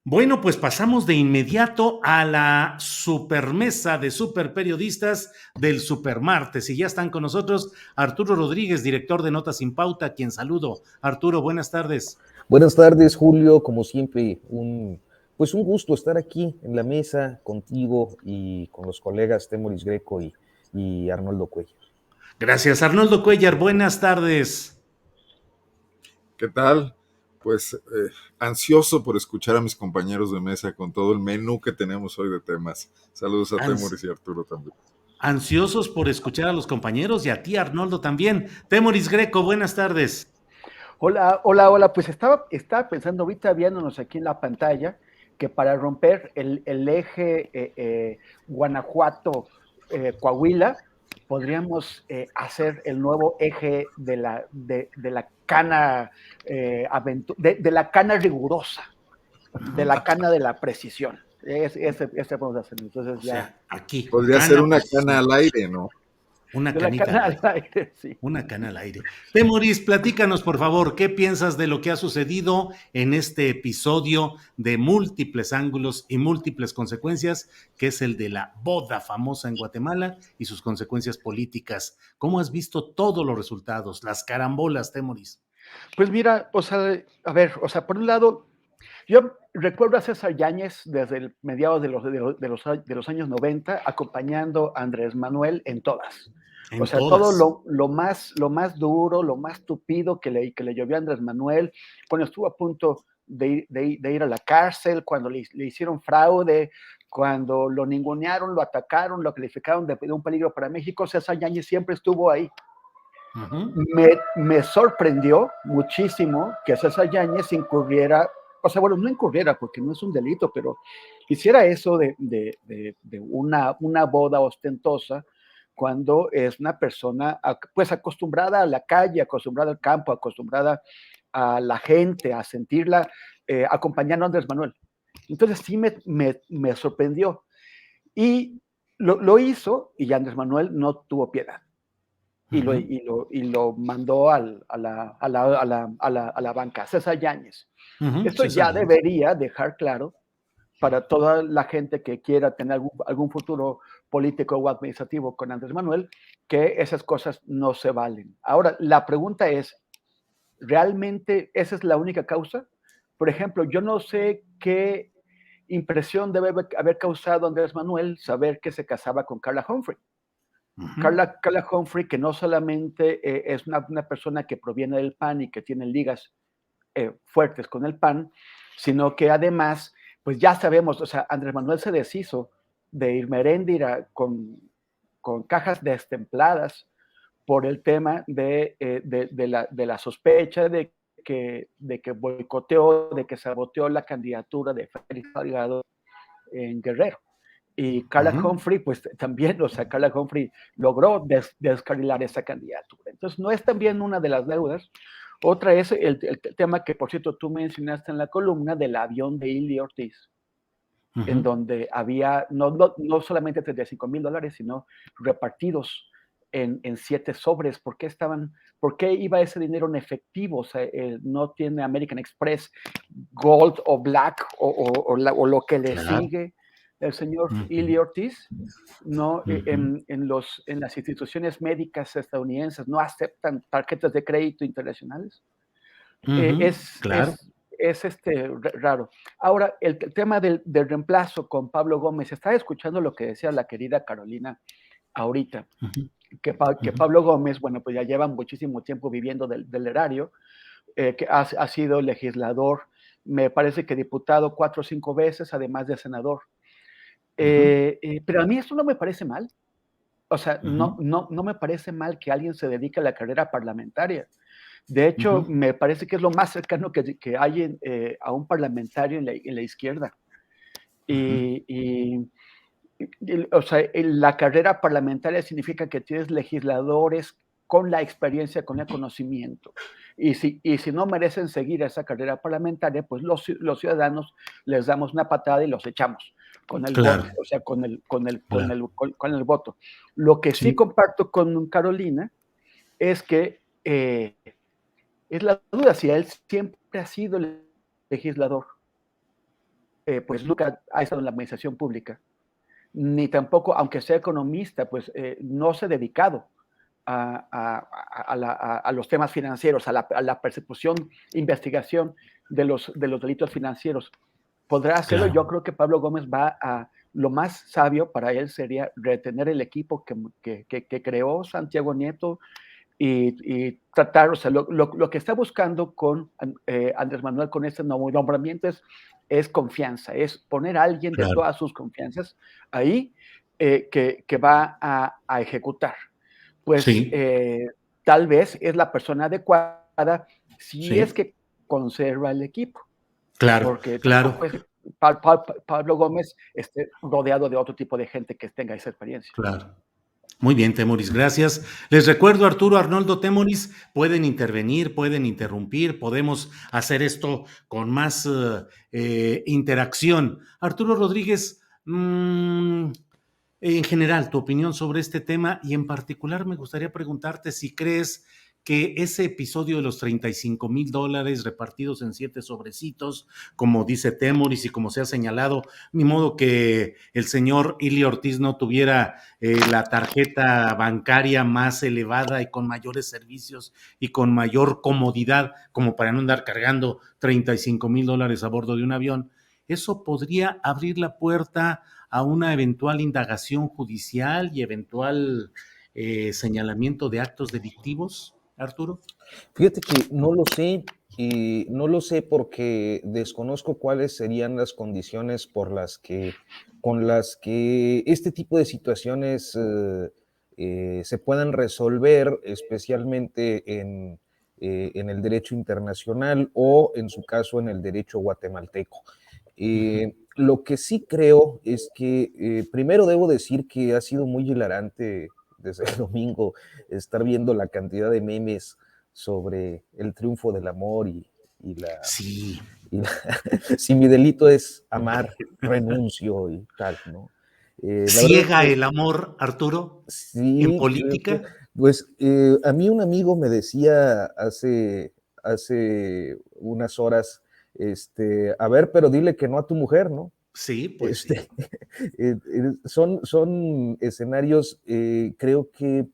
Bueno, pues pasamos de inmediato a la supermesa de superperiodistas del Supermartes y ya están con nosotros Arturo Rodríguez, director de Notas sin Pauta, a quien saludo. Arturo, buenas tardes. Buenas tardes, Julio. Como siempre, pues un gusto estar aquí en la mesa contigo y con los colegas Temoris Greco y Arnoldo Cuellar. Gracias, Arnoldo Cuellar, buenas tardes. ¿Qué tal? Pues ansioso por escuchar a mis compañeros de mesa con todo el menú que tenemos hoy de temas. Saludos a Ans- Temoris y Arturo también. Ansiosos por escuchar a los compañeros y a ti, Arnoldo, también. Temoris Greco, buenas tardes. Hola, hola, hola. Pues estaba pensando ahorita viéndonos aquí en la pantalla que para romper el eje Guanajuato-Coahuila, podríamos hacer el nuevo eje de la cana de la cana rigurosa, de la cana de la precisión. Ese podemos hacer. Entonces O ya, sea, aquí, Podría ser cana, una cana al aire, ¿no? una de la canica cana al al aire. aire, sí. Una cana al aire. Temoris, platícanos, por favor, ¿qué piensas de lo que ha sucedido en este episodio de múltiples ángulos y múltiples consecuencias, que es el de la boda famosa en Guatemala y sus consecuencias políticas? ¿Cómo has visto todos los resultados, las carambolas, Temoris? Pues mira, o sea, a ver, o sea, por un lado, yo recuerdo a César Yáñez desde el mediados de los años 90 acompañando a Andrés Manuel en todas. O En sea, todo todas. lo más duro, lo más tupido que le llovió a Andrés Manuel, cuando estuvo a punto de ir a la cárcel, cuando le hicieron fraude, cuando lo ningunearon, lo atacaron, lo calificaron de un peligro para México, César Yáñez siempre estuvo ahí. Uh-huh. Me sorprendió muchísimo que César Yáñez incurriera, o sea, bueno, no incurriera porque no es un delito, pero hiciera eso de una boda ostentosa cuando es una persona pues acostumbrada a la calle, acostumbrada al campo, acostumbrada a la gente, a sentirla acompañando a Andrés Manuel. Entonces sí me sorprendió. Y lo hizo y Andrés Manuel no tuvo piedad Uh-huh. y lo mandó a la banca, César Yáñez. Uh-huh. Esto César ya Yáñez. debería dejar claro para toda la gente que quiera tener algún futuro político o administrativo con Andrés Manuel, que esas cosas no se valen. Ahora, la pregunta es, ¿realmente esa es la única causa? Por ejemplo, yo no sé qué impresión debe haber causado Andrés Manuel saber que se casaba con Carla Humphrey. Uh-huh. Carla Humphrey, que no solamente es una persona que proviene del PAN y que tiene ligas fuertes con el PAN, sino que además, pues ya sabemos, o sea, Andrés Manuel se deshizo de Irma Heréndira con cajas destempladas por el tema de la sospecha de que boicoteó, de que saboteó la candidatura de Félix Salgado en Guerrero. Y Carla Uh-huh. Humphrey, pues también, o sea, Carla Humphrey logró descarrilar esa candidatura. Entonces, no es también una de las deudas. Otra es el tema que, por cierto, tú mencionaste en la columna del avión de Ili Ortiz, en Uh-huh. donde había no solamente $35,000, sino repartidos en 7 sobres. ¿Por qué iba ese dinero en efectivo? O sea, no tiene American Express Gold o Black o lo que le Claro. sigue el señor Ili Uh-huh. Ortiz. No, Uh-huh. en las instituciones médicas estadounidenses no aceptan tarjetas de crédito internacionales. Eh, Uh-huh. es, Claro. es, es raro. Ahora, el tema del reemplazo con Pablo Gómez, estaba escuchando lo que decía la querida Carolina ahorita, Uh-huh. que Uh-huh. Pablo Gómez, bueno, pues ya lleva muchísimo tiempo viviendo del erario, que ha sido legislador, me parece que diputado 4 o 5 veces, además de senador. Uh-huh. Pero a mí esto no me parece mal. O sea, Uh-huh. no me parece mal que alguien se dedique a la carrera parlamentaria. De hecho, Uh-huh. me parece que es lo más cercano que hay a un parlamentario en la izquierda. Uh-huh. Y, y, o sea, la carrera parlamentaria significa que tienes legisladores con la experiencia, con el conocimiento. Y si no merecen seguir esa carrera parlamentaria, pues los ciudadanos les damos una patada y los echamos con el voto, Claro, o sea, claro. con el voto. Lo que sí Sí. comparto con Carolina es que es la duda si él siempre ha sido el legislador. pues nunca ha estado en la administración pública, ni tampoco, aunque sea economista, pues no se ha dedicado a los temas financieros, a la persecución, investigación de los delitos financieros. Podrá hacerlo. Claro. Yo creo que Pablo Gómez va a, lo más sabio para él sería retener el equipo que creó Santiago Nieto y tratar, o sea, lo que está buscando con Andrés Manuel con este nuevo nombramiento es confianza, es poner a alguien de Claro. todas sus confianzas ahí que va a ejecutar. Pues Sí, tal vez es la persona adecuada si es sí, que conserva el equipo, claro, porque claro. tampoco es Pablo Gómez esté rodeado de otro tipo de gente que tenga esa experiencia. Claro. Muy bien, Temoris, gracias. Les recuerdo, Arturo Arnoldo Temoris, pueden intervenir, pueden interrumpir, podemos hacer esto con más interacción. Arturo Rodríguez, en general, tu opinión sobre este tema y en particular me gustaría preguntarte si crees que ese episodio de los $35,000 repartidos en 7 sobrecitos, como dice Temoris y como se ha señalado, ni modo que el señor Ili Ortiz no tuviera la tarjeta bancaria más elevada y con mayores servicios y con mayor comodidad, como para no andar cargando $35,000 a bordo de un avión. Eso podría abrir la puerta a una eventual indagación judicial y eventual señalamiento de actos delictivos, Arturo. Fíjate que no lo sé, no lo sé porque desconozco cuáles serían las condiciones con las que este tipo de situaciones se puedan resolver, especialmente en el derecho internacional o, en su caso, en el derecho guatemalteco. Lo que sí creo es que primero debo decir que ha sido muy hilarante desde el domingo estar viendo la cantidad de memes sobre el triunfo del amor y la, Sí. y la si mi delito es amar, renuncio y tal, ¿no? La verdad es ¿Ciega que el amor, Arturo, en sí, creo que, política? pues a mí un amigo me decía hace unas horas, a ver, pero dile que no a tu mujer, ¿no? Sí, pues sí. Este, son escenarios, creo que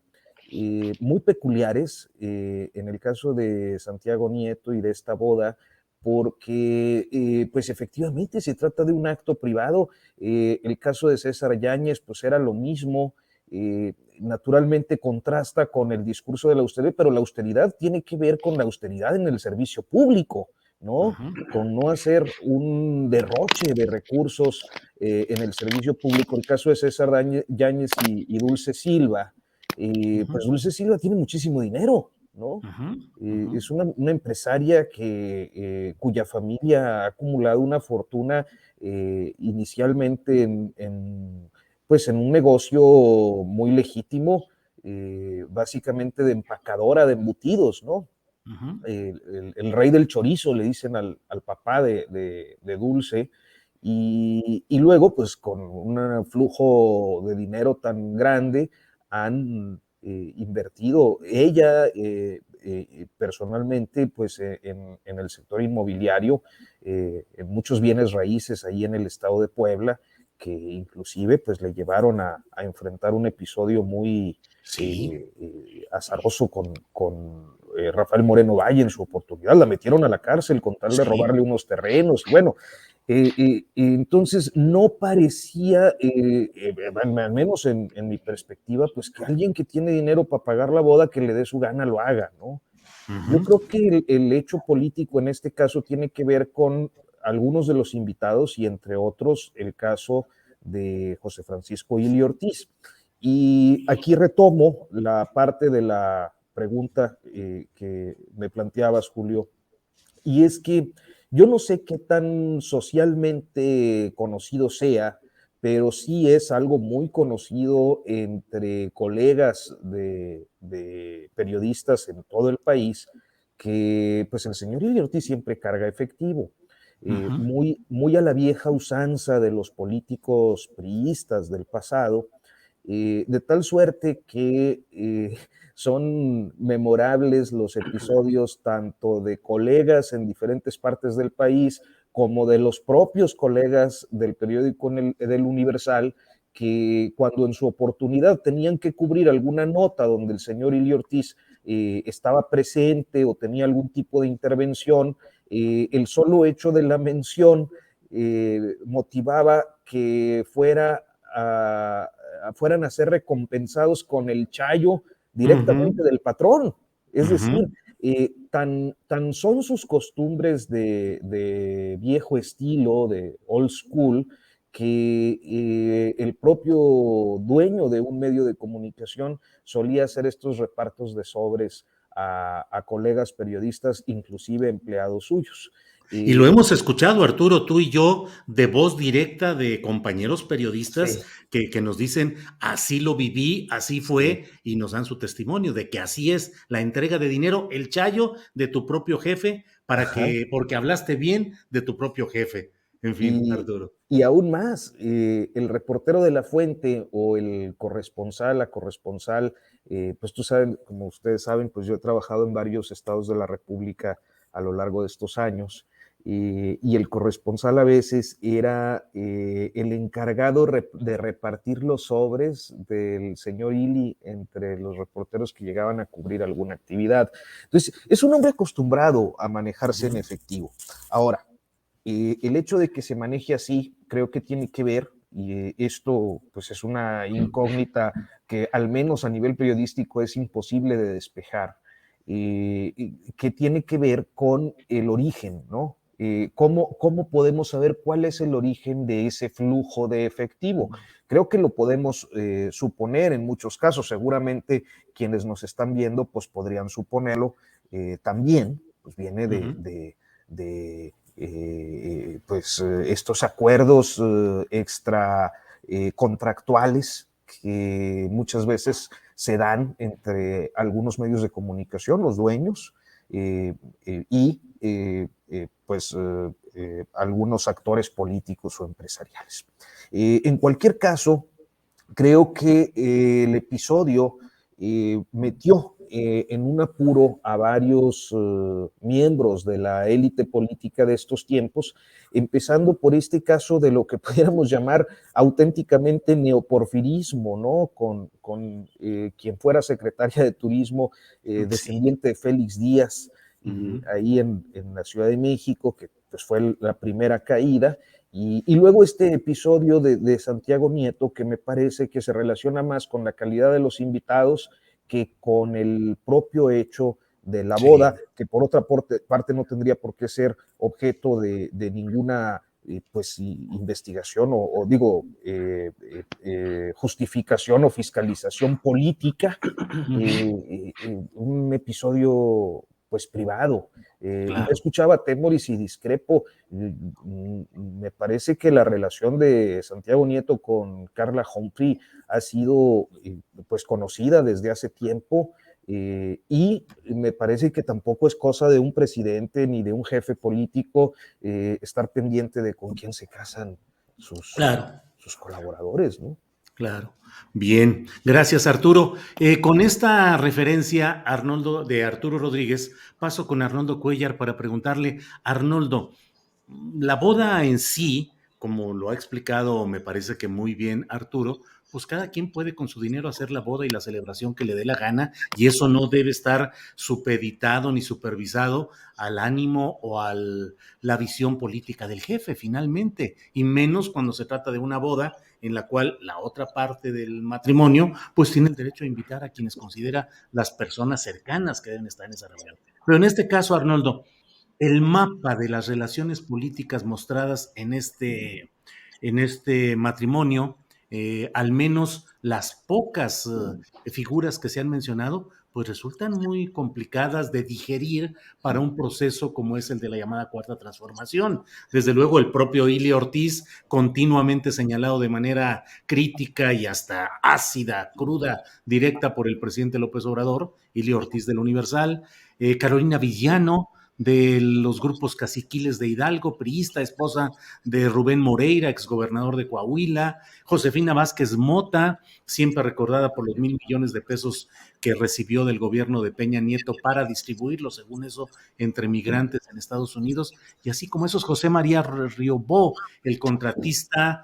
muy peculiares en el caso de Santiago Nieto y de esta boda, porque pues efectivamente se trata de un acto privado. El caso de César Yáñez, pues era lo mismo. Naturalmente contrasta con el discurso de la austeridad, pero la austeridad tiene que ver con la austeridad en el servicio público, ¿no? Ujú, Con no hacer un derroche de recursos en el servicio público. El caso de César Yáñez y Dulce Silva, ujú, pues Dulce Silva tiene muchísimo dinero, ¿no? ujú, ujú. Es una empresaria cuya familia ha acumulado una fortuna inicialmente pues en un negocio muy legítimo, básicamente de empacadora de embutidos, ¿no? Ujú. El rey del chorizo, le dicen al papá de Dulce, y luego, pues con un flujo de dinero tan grande, han invertido ella personalmente, pues en el sector inmobiliario, en muchos bienes raíces ahí en el estado de Puebla, que inclusive pues le llevaron a enfrentar un episodio muy Sí, azaroso con Rafael Moreno Valle en su oportunidad, la metieron a la cárcel con tal de sí. robarle unos terrenos, y bueno, entonces no parecía, al menos en mi perspectiva, pues que alguien que tiene dinero para pagar la boda, que le dé su gana, lo haga, ¿no? Yo Ujú. creo que el hecho político en este caso tiene que ver con algunos de los invitados y entre otros el caso de José Francisco Ili Ortiz. Y aquí retomo la parte de la pregunta que me planteabas, Julio, y es que yo no sé qué tan socialmente conocido sea, pero sí es algo muy conocido entre colegas de periodistas en todo el país, que pues el señor Ili Ortiz siempre carga efectivo. Ujú. Muy a la vieja usanza de los políticos priistas del pasado, de tal suerte que son memorables los episodios tanto de colegas en diferentes partes del país como de los propios colegas del periódico del Universal, que cuando en su oportunidad tenían que cubrir alguna nota donde el señor Ili Ortiz estaba presente o tenía algún tipo de intervención, el solo hecho de la mención motivaba que fueran a ser recompensados con el chayo directamente del patrón. Es decir, tan son sus costumbres de viejo estilo, de old school, que el propio dueño de un medio de comunicación solía hacer estos repartos de sobres a colegas periodistas, inclusive empleados suyos. Y lo hemos escuchado, Arturo, tú y yo, de voz directa de compañeros periodistas que nos dicen, así lo viví, así fue, y nos dan su testimonio de que así es la entrega de dinero, el chayo de tu propio jefe, porque hablaste bien de tu propio jefe. En fin, Arturo. Y aún más, el reportero de la fuente o el corresponsal, la corresponsal, pues tú sabes, como ustedes saben, pues yo he trabajado en varios estados de la República a lo largo de estos años, y el corresponsal a veces era el encargado de repartir los sobres del señor Ili entre los reporteros que llegaban a cubrir alguna actividad. Entonces, es un hombre acostumbrado a manejarse en efectivo. Ahora, el hecho de que se maneje así, creo que tiene que ver, y esto pues es una incógnita que al menos a nivel periodístico es imposible de despejar, que tiene que ver con el origen, ¿no? ¿Cómo podemos saber cuál es el origen de ese flujo de efectivo? Creo que lo podemos suponer en muchos casos, seguramente quienes nos están viendo pues podrían suponerlo también, pues viene de estos acuerdos extra contractuales que muchas veces se dan entre algunos medios de comunicación, los dueños, y algunos actores políticos o empresariales. En cualquier caso, creo que el episodio metió en un apuro a varios miembros de la élite política de estos tiempos, empezando por este caso de lo que pudiéramos llamar auténticamente neoporfirismo, ¿no? Con quien fuera secretaria de Turismo, descendiente de Félix Díaz, ahí en la Ciudad de México, que pues fue la primera caída. Y luego este episodio de Santiago Nieto, que me parece que se relaciona más con la calidad de los invitados que con el propio hecho de la boda, que por otra parte no tendría por qué ser objeto de ninguna investigación o justificación o fiscalización política, un episodio pues privado. Yo escuchaba a Temoris y discrepo. Me parece que la relación de Santiago Nieto con Carla Humphrey ha sido pues conocida desde hace tiempo, y me parece que tampoco es cosa de un presidente ni de un jefe político estar pendiente de con quién se casan sus colaboradores, ¿no? Claro. Bien, gracias Arturo. Con esta referencia, Arnoldo, de Arturo Rodríguez, paso con Arnoldo Cuellar para preguntarle, Arnoldo, la boda en sí, como lo ha explicado, me parece que muy bien Arturo, pues cada quien puede con su dinero hacer la boda y la celebración que le dé la gana, y eso no debe estar supeditado ni supervisado al ánimo o a la visión política del jefe, finalmente, y menos cuando se trata de una boda en la cual la otra parte del matrimonio pues tiene el derecho a invitar a quienes considera las personas cercanas que deben estar en esa reunión. Pero en este caso, Arnoldo, el mapa de las relaciones políticas mostradas en este matrimonio, al menos las pocas figuras que se han mencionado, pues resultan muy complicadas de digerir para un proceso como es el de la llamada Cuarta Transformación. Desde luego, el propio Ili Ortiz, continuamente señalado de manera crítica y hasta ácida, cruda, directa por el presidente López Obrador, Ili Ortiz del Universal, Carolina Villano, de los grupos caciquiles de Hidalgo, priista, esposa de Rubén Moreira, exgobernador de Coahuila, Josefina Vázquez Mota, siempre recordada por los 1,000 millones de pesos que recibió del gobierno de Peña Nieto para distribuirlo, según eso, entre migrantes en Estados Unidos, y así como esos José María Riobó, el contratista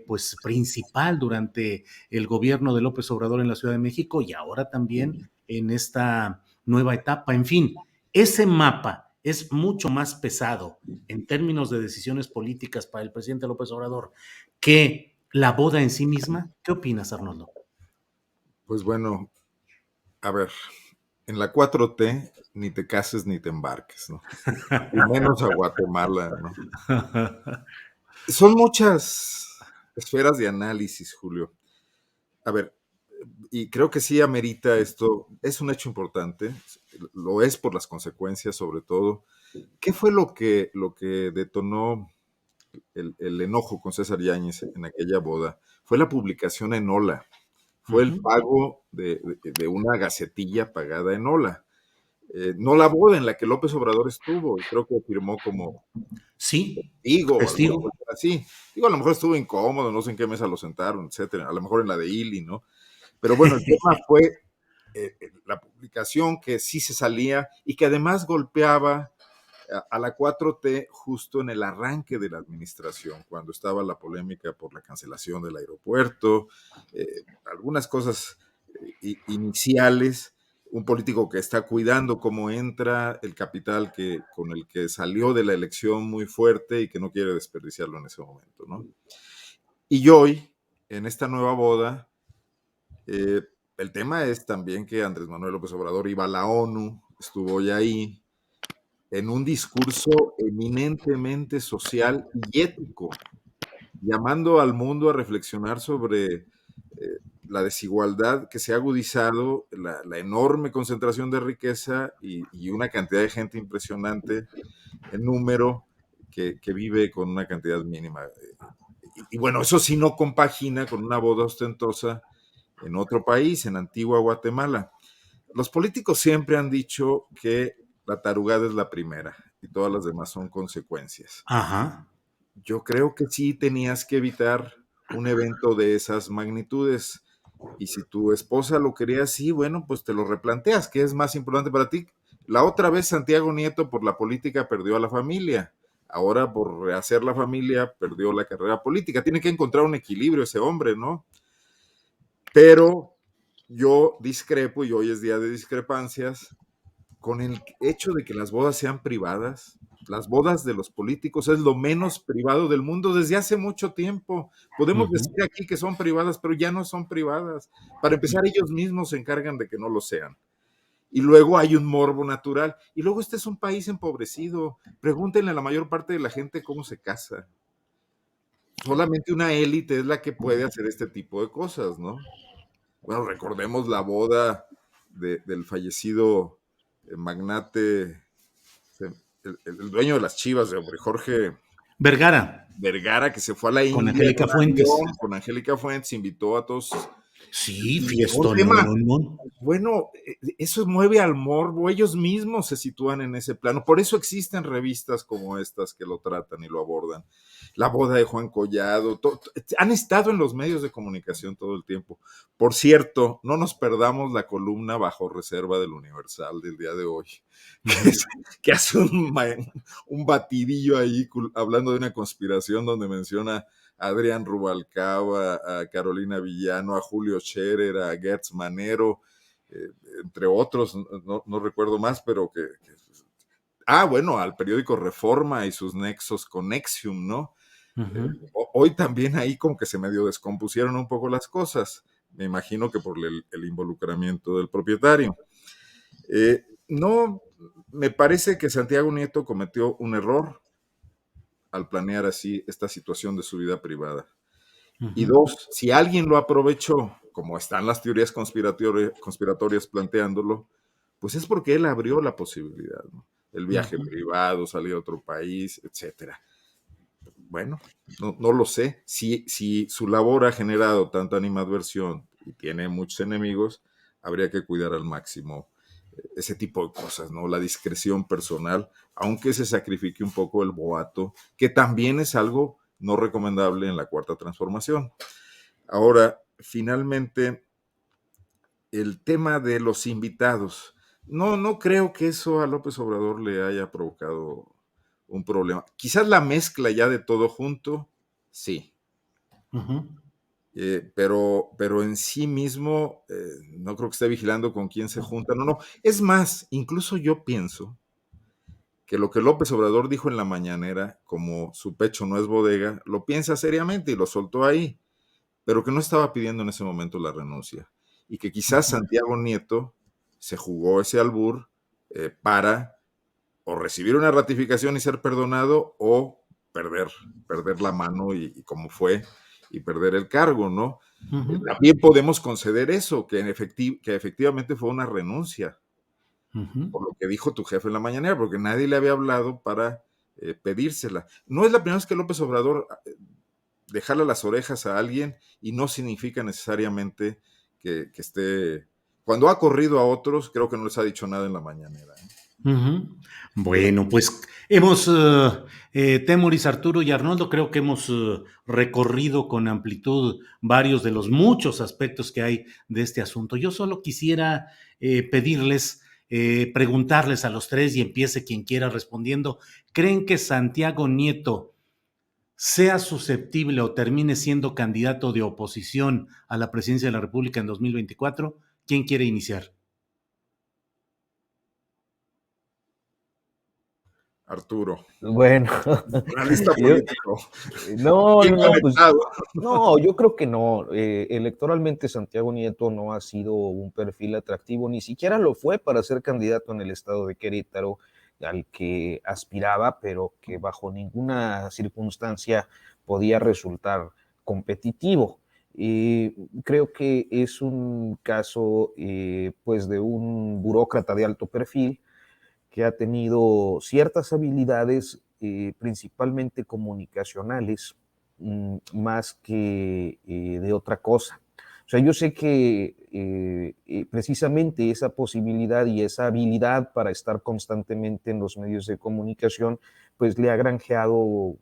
pues principal durante el gobierno de López Obrador en la Ciudad de México y ahora también en esta nueva etapa. En fin, ese mapa es mucho más pesado en términos de decisiones políticas para el presidente López Obrador que la boda en sí misma. ¿Qué opinas, Arnoldo? Pues bueno, a ver, en la 4T ni te cases ni te embarques, ¿no? Y menos a Guatemala, ¿no? Son muchas esferas de análisis, Julio. A ver, y creo que sí amerita esto, es un hecho importante, lo es por las consecuencias sobre todo. ¿Qué fue lo que detonó el enojo con César Yáñez en aquella boda? Fue la publicación en Ola, fue el pago de una gacetilla pagada en Ola. No la boda en la que López Obrador estuvo, creo que firmó como Sí, testigo o alguna testigo. cosa así. Digo, a lo mejor estuvo incómodo, no sé en qué mesa lo sentaron, etcétera. A lo mejor en la de Ili, ¿no? Pero bueno, el tema fue la publicación que sí se salía y que además golpeaba a la 4T justo en el arranque de la administración, cuando estaba la polémica por la cancelación del aeropuerto, algunas cosas iniciales, un político que está cuidando cómo entra el capital con el que salió de la elección muy fuerte y que no quiere desperdiciarlo en ese momento, ¿no? Y hoy, en esta nueva boda, el tema es también que Andrés Manuel López Obrador iba a la ONU, estuvo ya ahí, en un discurso eminentemente social y ético, llamando al mundo a reflexionar sobre la desigualdad que se ha agudizado, la enorme concentración de riqueza y una cantidad de gente impresionante en número que vive con una cantidad mínima. Y bueno, eso sí no compagina con una boda ostentosa en otro país, en Antigua Guatemala. Los políticos siempre han dicho que la tarugada es la primera y todas las demás son consecuencias. Ajá. Yo creo que sí tenías que evitar un evento de esas magnitudes. Y si tu esposa lo quería así, bueno, pues te lo replanteas. ¿Qué es más importante para ti? La otra vez Santiago Nieto por la política perdió a la familia. Ahora por rehacer la familia perdió la carrera política. Tiene que encontrar un equilibrio ese hombre, ¿no? Pero yo discrepo, y hoy es día de discrepancias, con el hecho de que las bodas sean privadas. Las bodas de los políticos es lo menos privado del mundo desde hace mucho tiempo. Podemos decir aquí que son privadas, pero ya no son privadas. Para empezar, ellos mismos se encargan de que no lo sean. Y luego hay un morbo natural. Y luego este es un país empobrecido. Pregúntenle a la mayor parte de la gente cómo se casa. Solamente una élite es la que puede hacer este tipo de cosas, ¿no? Bueno, recordemos la boda del fallecido magnate, el dueño de las Chivas, de hombre, Jorge Vergara, Vergara, que se fue a la con India en Angélica un Fuentes. avión con Angélica Fuentes, invitó a todos. Sí, Y un fiestón, tema, no. bueno, eso mueve al morbo, ellos mismos se sitúan en ese plano, por eso existen revistas como estas que lo tratan y lo abordan. La boda de Juan Collado, han estado en los medios de comunicación todo el tiempo. Por cierto, no nos perdamos la columna Bajo Reserva del Universal del día de hoy, que hace un batidillo ahí hablando de una conspiración donde menciona a Adrián Rubalcaba, a Carolina Villano, a Julio Scherer, a Gertz Manero, entre otros, no recuerdo más, pero bueno, al periódico Reforma y sus nexos con Nexium, ¿no? Hoy también ahí como que se medio descompusieron un poco las cosas, me imagino que por el involucramiento del propietario. No, me parece que Santiago Nieto cometió un error al planear así esta situación de su vida privada. Y dos, si alguien lo aprovechó, como están las teorías conspiratorias planteándolo, pues es porque él abrió la posibilidad, ¿no? El viaje privado, salir a otro país, etcétera. Bueno, no lo sé. Si su labor ha generado tanta animadversión y tiene muchos enemigos, habría que cuidar al máximo ese tipo de cosas, ¿no? La discreción personal, aunque se sacrifique un poco el boato, que también es algo no recomendable en la Cuarta Transformación. Ahora, finalmente, el tema de los invitados. No creo que eso a López Obrador le haya provocado un problema. Quizás la mezcla ya de todo junto, sí. Ujú. Pero en sí mismo no creo que esté vigilando con quién se junta. No. Es más, incluso yo pienso que lo que López Obrador dijo en la mañanera, como su pecho no es bodega, lo piensa seriamente y lo soltó ahí, pero que no estaba pidiendo en ese momento la renuncia. Y que quizás Santiago Nieto se jugó ese albur para o recibir una ratificación y ser perdonado o perder la mano y como fue, y perder el cargo, ¿no? Ujú. También podemos conceder eso, que efectivamente fue una renuncia, Ujú. por lo que dijo tu jefe en la mañanera, porque nadie le había hablado para pedírsela. No es la primera vez que López Obrador dejarle las orejas a alguien y no significa necesariamente que esté... Cuando ha corrido a otros, creo que no les ha dicho nada en la mañanera. Ujú. Bueno, pues hemos, Temoris, Arturo y Arnoldo, creo que hemos recorrido con amplitud varios de los muchos aspectos que hay de este asunto. Yo solo quisiera pedirles, preguntarles a los tres y empiece quien quiera respondiendo. ¿Creen que Santiago Nieto sea susceptible o termine siendo candidato de oposición a la presidencia de la República en 2024? ¿Quién quiere iniciar? Arturo, Bueno, analista yo, político, no, bien no, no, pues conectado. no, yo creo que no. Electoralmente Santiago Nieto no ha sido un perfil atractivo, ni siquiera lo fue para ser candidato en el estado de Querétaro, al que aspiraba, pero que bajo ninguna circunstancia podía resultar competitivo. Creo que es un caso pues de un burócrata de alto perfil que ha tenido ciertas habilidades, principalmente comunicacionales, más que de otra cosa. O sea, yo sé que precisamente esa posibilidad y esa habilidad para estar constantemente en los medios de comunicación, pues le ha granjeado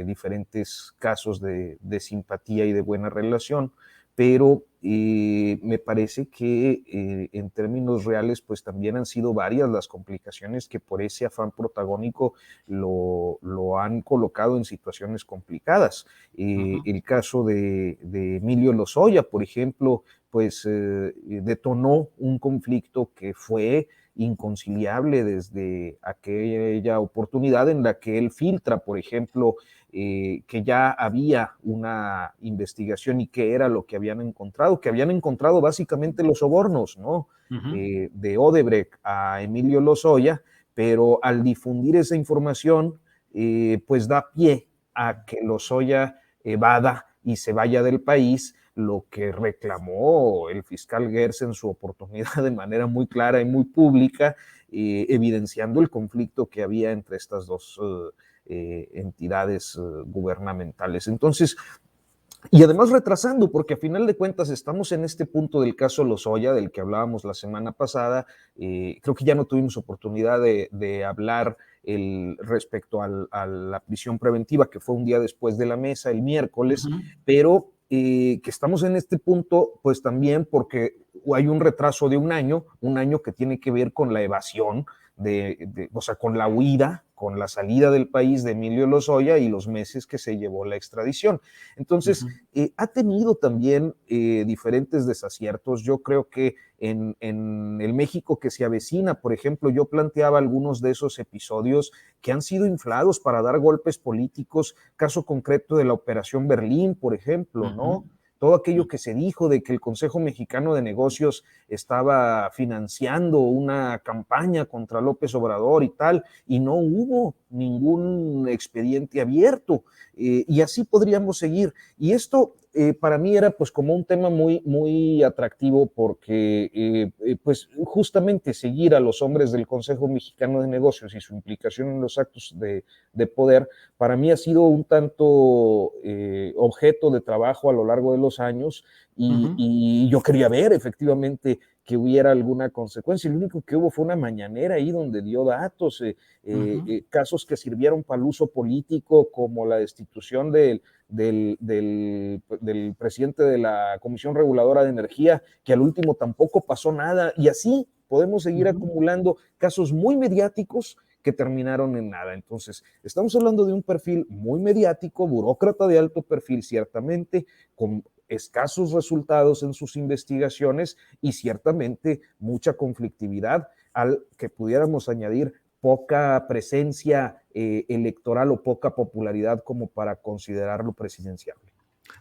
diferentes casos de simpatía y de buena relación, pero me parece que en términos reales, pues también han sido varias las complicaciones que por ese afán protagónico lo han colocado en situaciones complicadas. El caso de Emilio Lozoya, por ejemplo, pues detonó un conflicto que fue inconciliable desde aquella oportunidad en la que él filtra, por ejemplo, que ya había una investigación y qué era lo que habían encontrado básicamente los sobornos, ¿no? De Odebrecht a Emilio Lozoya, pero al difundir esa información, pues da pie a que Lozoya evada y se vaya del país, lo que reclamó el fiscal Gers en su oportunidad de manera muy clara y muy pública, evidenciando el conflicto que había entre estas dos entidades gubernamentales. Entonces, y además retrasando, porque a final de cuentas estamos en este punto del caso Lozoya, del que hablábamos la semana pasada. Creo que ya no tuvimos oportunidad de hablar respecto a la prisión preventiva, que fue un día después de la mesa, el miércoles, pero que estamos en este punto, pues también porque hay un retraso de un año que tiene que ver con la evasión, o sea, con la huida, con la salida del país de Emilio Lozoya y los meses que se llevó la extradición. Entonces, ha tenido también diferentes desaciertos. Yo creo que en el México que se avecina, por ejemplo, yo planteaba algunos de esos episodios que han sido inflados para dar golpes políticos, caso concreto de la Operación Berlín, por ejemplo, ¿no? Todo aquello que se dijo de que el Consejo Mexicano de Negocios estaba financiando una campaña contra López Obrador y tal, y no hubo ningún expediente abierto, y así podríamos seguir. Y esto para mí era pues como un tema muy, muy atractivo porque pues justamente seguir a los hombres del Consejo Mexicano de Negocios y su implicación en los actos de poder, para mí ha sido un tanto objeto de trabajo a lo largo de los años y yo quería ver efectivamente que hubiera alguna consecuencia. Lo único que hubo fue una mañanera ahí donde dio datos, casos que sirvieron para el uso político, como la destitución del presidente de la Comisión Reguladora de Energía, que al último tampoco pasó nada, y así podemos seguir acumulando casos muy mediáticos que terminaron en nada. Entonces, estamos hablando de un perfil muy mediático, burócrata de alto perfil, ciertamente, con escasos resultados en sus investigaciones y ciertamente mucha conflictividad, al que pudiéramos añadir poca presencia electoral o poca popularidad como para considerarlo presidenciable.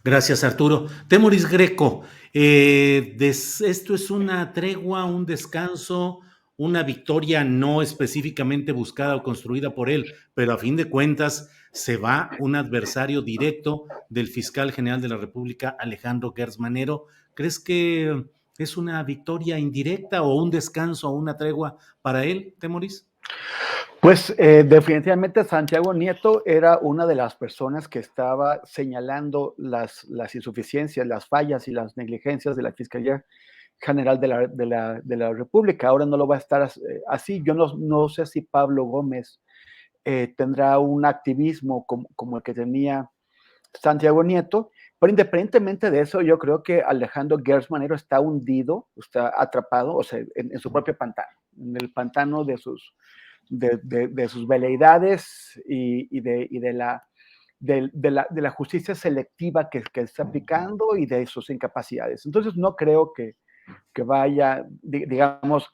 Gracias, Arturo. Temoris Greco, ¿esto es una tregua, un descanso, una victoria no específicamente buscada o construida por él, pero a fin de cuentas se va un adversario directo del fiscal general de la República, Alejandro Gertz Manero? ¿Crees que es una victoria indirecta o un descanso o una tregua para él, Temoris? Pues definitivamente Santiago Nieto era una de las personas que estaba señalando las insuficiencias, las fallas y las negligencias de la Fiscalía General de la República. Ahora no lo va a estar así. Yo no sé si Pablo Gómez tendrá un activismo como el que tenía Santiago Nieto, pero independientemente de eso, yo creo que Alejandro Gertz Manero está hundido, está atrapado, o sea, en su propio pantano, en el pantano de sus veleidades y de la justicia selectiva que está aplicando y de sus incapacidades. Entonces, no creo que vaya, digamos,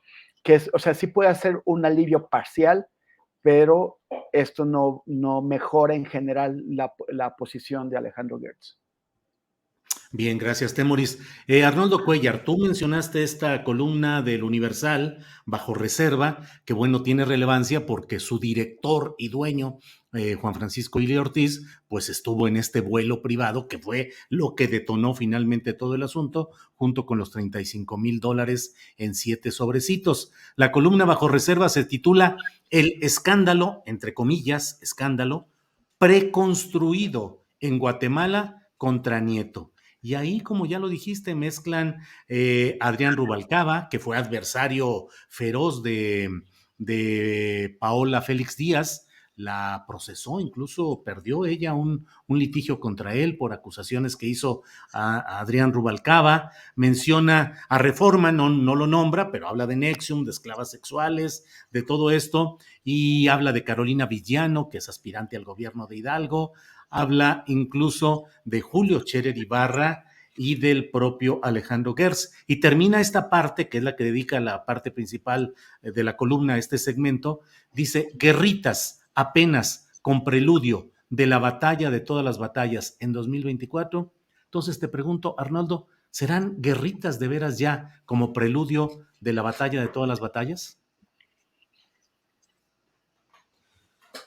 o sea, sí puede ser un alivio parcial, pero esto no mejora en general la posición de Alejandro Gertz. Bien, gracias, Temoris. Arnoldo Cuellar, tú mencionaste esta columna del Universal bajo reserva, que bueno, tiene relevancia porque su director y dueño, Juan Francisco Ili Ortiz, pues estuvo en este vuelo privado que fue lo que detonó finalmente todo el asunto, junto con los $35,000 en 7 sobrecitos. La columna bajo reserva se titula El escándalo, entre comillas, escándalo, preconstruido en Guatemala contra Nieto. Y ahí, como ya lo dijiste, mezclan Adrián Rubalcaba, que fue adversario feroz de Paola Félix Díaz, la procesó, incluso perdió ella un litigio contra él por acusaciones que hizo a Adrián Rubalcaba. Menciona a Reforma, no lo nombra, pero habla de Nexium, de esclavas sexuales, de todo esto, y habla de Carolina Villano, que es aspirante al gobierno de Hidalgo. Habla incluso de Julio Scherer Ibarra y del propio Alejandro Gertz. Y termina esta parte, que es la que dedica la parte principal de la columna a este segmento, dice: guerritas apenas con preludio de la batalla de todas las batallas en 2024. Entonces te pregunto, Arnoldo, ¿serán guerritas de veras ya como preludio de la batalla de todas las batallas?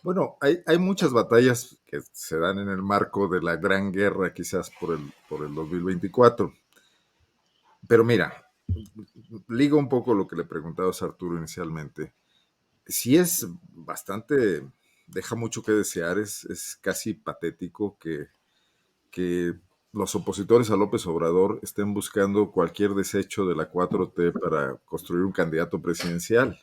Bueno, hay muchas batallas que se dan en el marco de la Gran Guerra, quizás por el 2024. Pero mira, ligo un poco lo que le preguntabas a Arturo inicialmente. Sí es bastante, deja mucho que desear, es casi patético que los opositores a López Obrador estén buscando cualquier desecho de la 4T para construir un candidato presidencial.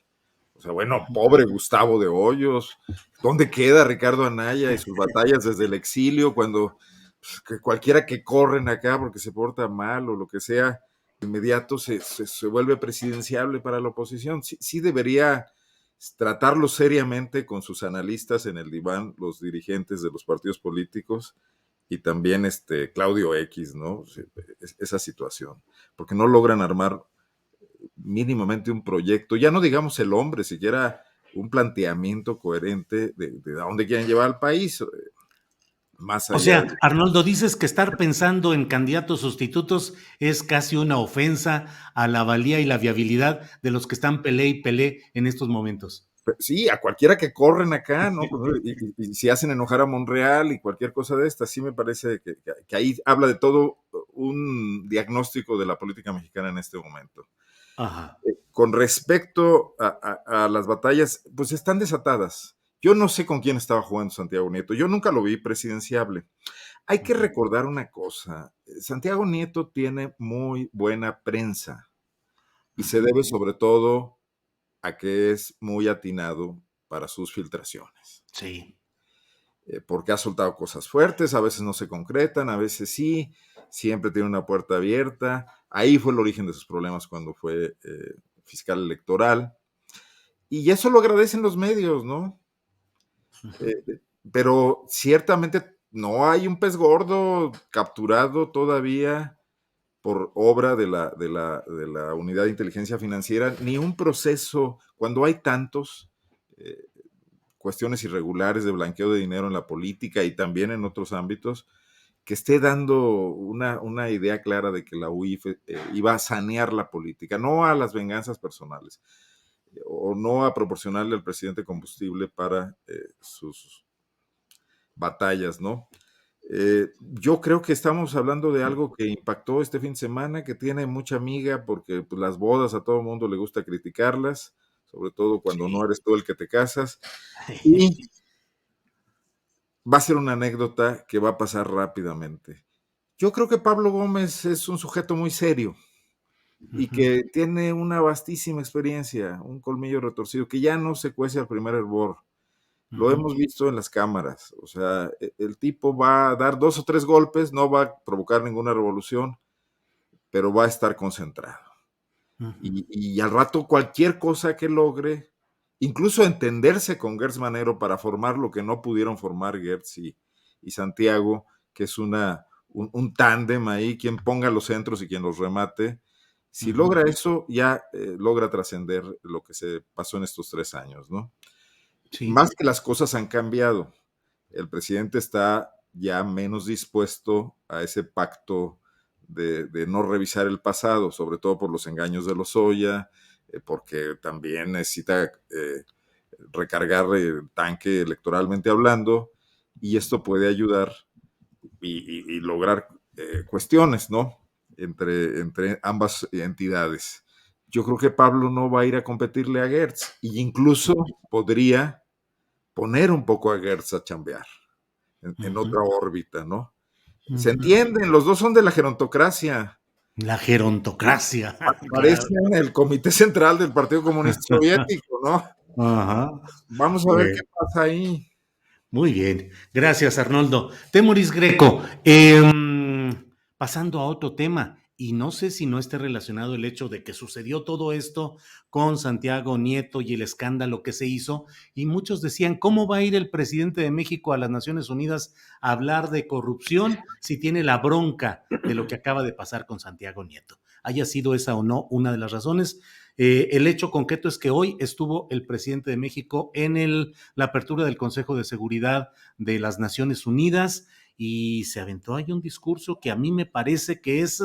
O sea, bueno, pobre Gustavo de Hoyos, ¿dónde queda Ricardo Anaya y sus batallas desde el exilio cuando pues, que cualquiera que corren acá porque se porta mal o lo que sea, de inmediato se vuelve presidenciable para la oposición? Sí debería tratarlo seriamente con sus analistas en el diván, los dirigentes de los partidos políticos, y también Claudio X, ¿no? Esa situación, porque no logran armar mínimamente un proyecto, ya no digamos el hombre, siquiera un planteamiento coherente de a dónde quieren llevar al país, más allá. O sea, Arnoldo, dices que estar pensando en candidatos sustitutos es casi una ofensa a la valía y la viabilidad de los que están pelé y pelé en estos momentos. Sí, a cualquiera que corren acá, ¿no? Y si hacen enojar a Monreal y cualquier cosa de esta, sí me parece que ahí habla de todo un diagnóstico de la política mexicana en este momento. Ajá. Con respecto a las batallas, pues están desatadas. Yo no sé con quién estaba jugando Santiago Nieto. Yo nunca lo vi presidenciable. Hay que recordar una cosa. Santiago Nieto tiene muy buena prensa. y se debe sobre todo a que es muy atinado para sus filtraciones. Sí. Porque ha soltado cosas fuertes, a veces no se concretan, a veces sí, siempre tiene una puerta abierta. Ahí fue el origen de sus problemas cuando fue fiscal electoral. Y eso lo agradecen los medios, ¿no? Pero ciertamente no hay un pez gordo capturado todavía por obra de la Unidad de Inteligencia Financiera, ni un proceso, cuando hay tantos cuestiones irregulares de blanqueo de dinero en la política y también en otros ámbitos, que esté dando una idea clara de que la UIF iba a sanear la política, no a las venganzas personales, o no a proporcionarle al presidente combustible para sus batallas, ¿no? Yo creo que estamos hablando de algo que impactó este fin de semana, que tiene mucha miga, porque pues, las bodas a todo el mundo le gusta criticarlas, sobre todo cuando no eres tú el que te casas, y va a ser una anécdota que va a pasar rápidamente. Yo creo que Pablo Gómez es un sujeto muy serio y que tiene una vastísima experiencia, un colmillo retorcido, que ya no se cuece al primer hervor. Lo hemos visto en las cámaras, o sea, el tipo va a dar 2 o 3 golpes, no va a provocar ninguna revolución, pero va a estar concentrado. Y al rato cualquier cosa que logre, incluso entenderse con Gertz Manero para formar lo que no pudieron formar Gertz y Santiago, que es un tándem ahí, quien ponga los centros y quien los remate. Si logra eso, ya logra trascender lo que se pasó en estos 3 años, ¿no? Sí. Más que las cosas han cambiado. El presidente está ya menos dispuesto a ese pacto de no revisar el pasado, sobre todo por los engaños de Lozoya, porque también necesita recargar el tanque electoralmente hablando, y esto puede ayudar y lograr cuestiones, ¿no? Entre ambas entidades. Yo creo que Pablo no va a ir a competirle a Gertz, e incluso podría poner un poco a Gertz a chambear en otra órbita, ¿no? Se entienden, los dos son de la gerontocracia. La gerontocracia. Parecen el Comité Central del Partido Comunista Soviético, ¿no? Ajá. Vamos a ver qué pasa ahí. Muy bien, gracias Arnoldo. Temoris Greco, pasando a otro tema, y no sé si no esté relacionado el hecho de que sucedió todo esto con Santiago Nieto y el escándalo que se hizo, y muchos decían, ¿cómo va a ir el presidente de México a las Naciones Unidas a hablar de corrupción si tiene la bronca de lo que acaba de pasar con Santiago Nieto? Haya sido esa o no una de las razones. El hecho concreto es que hoy estuvo el presidente de México en la apertura del Consejo de Seguridad de las Naciones Unidas y se aventó ahí un discurso que a mí me parece que es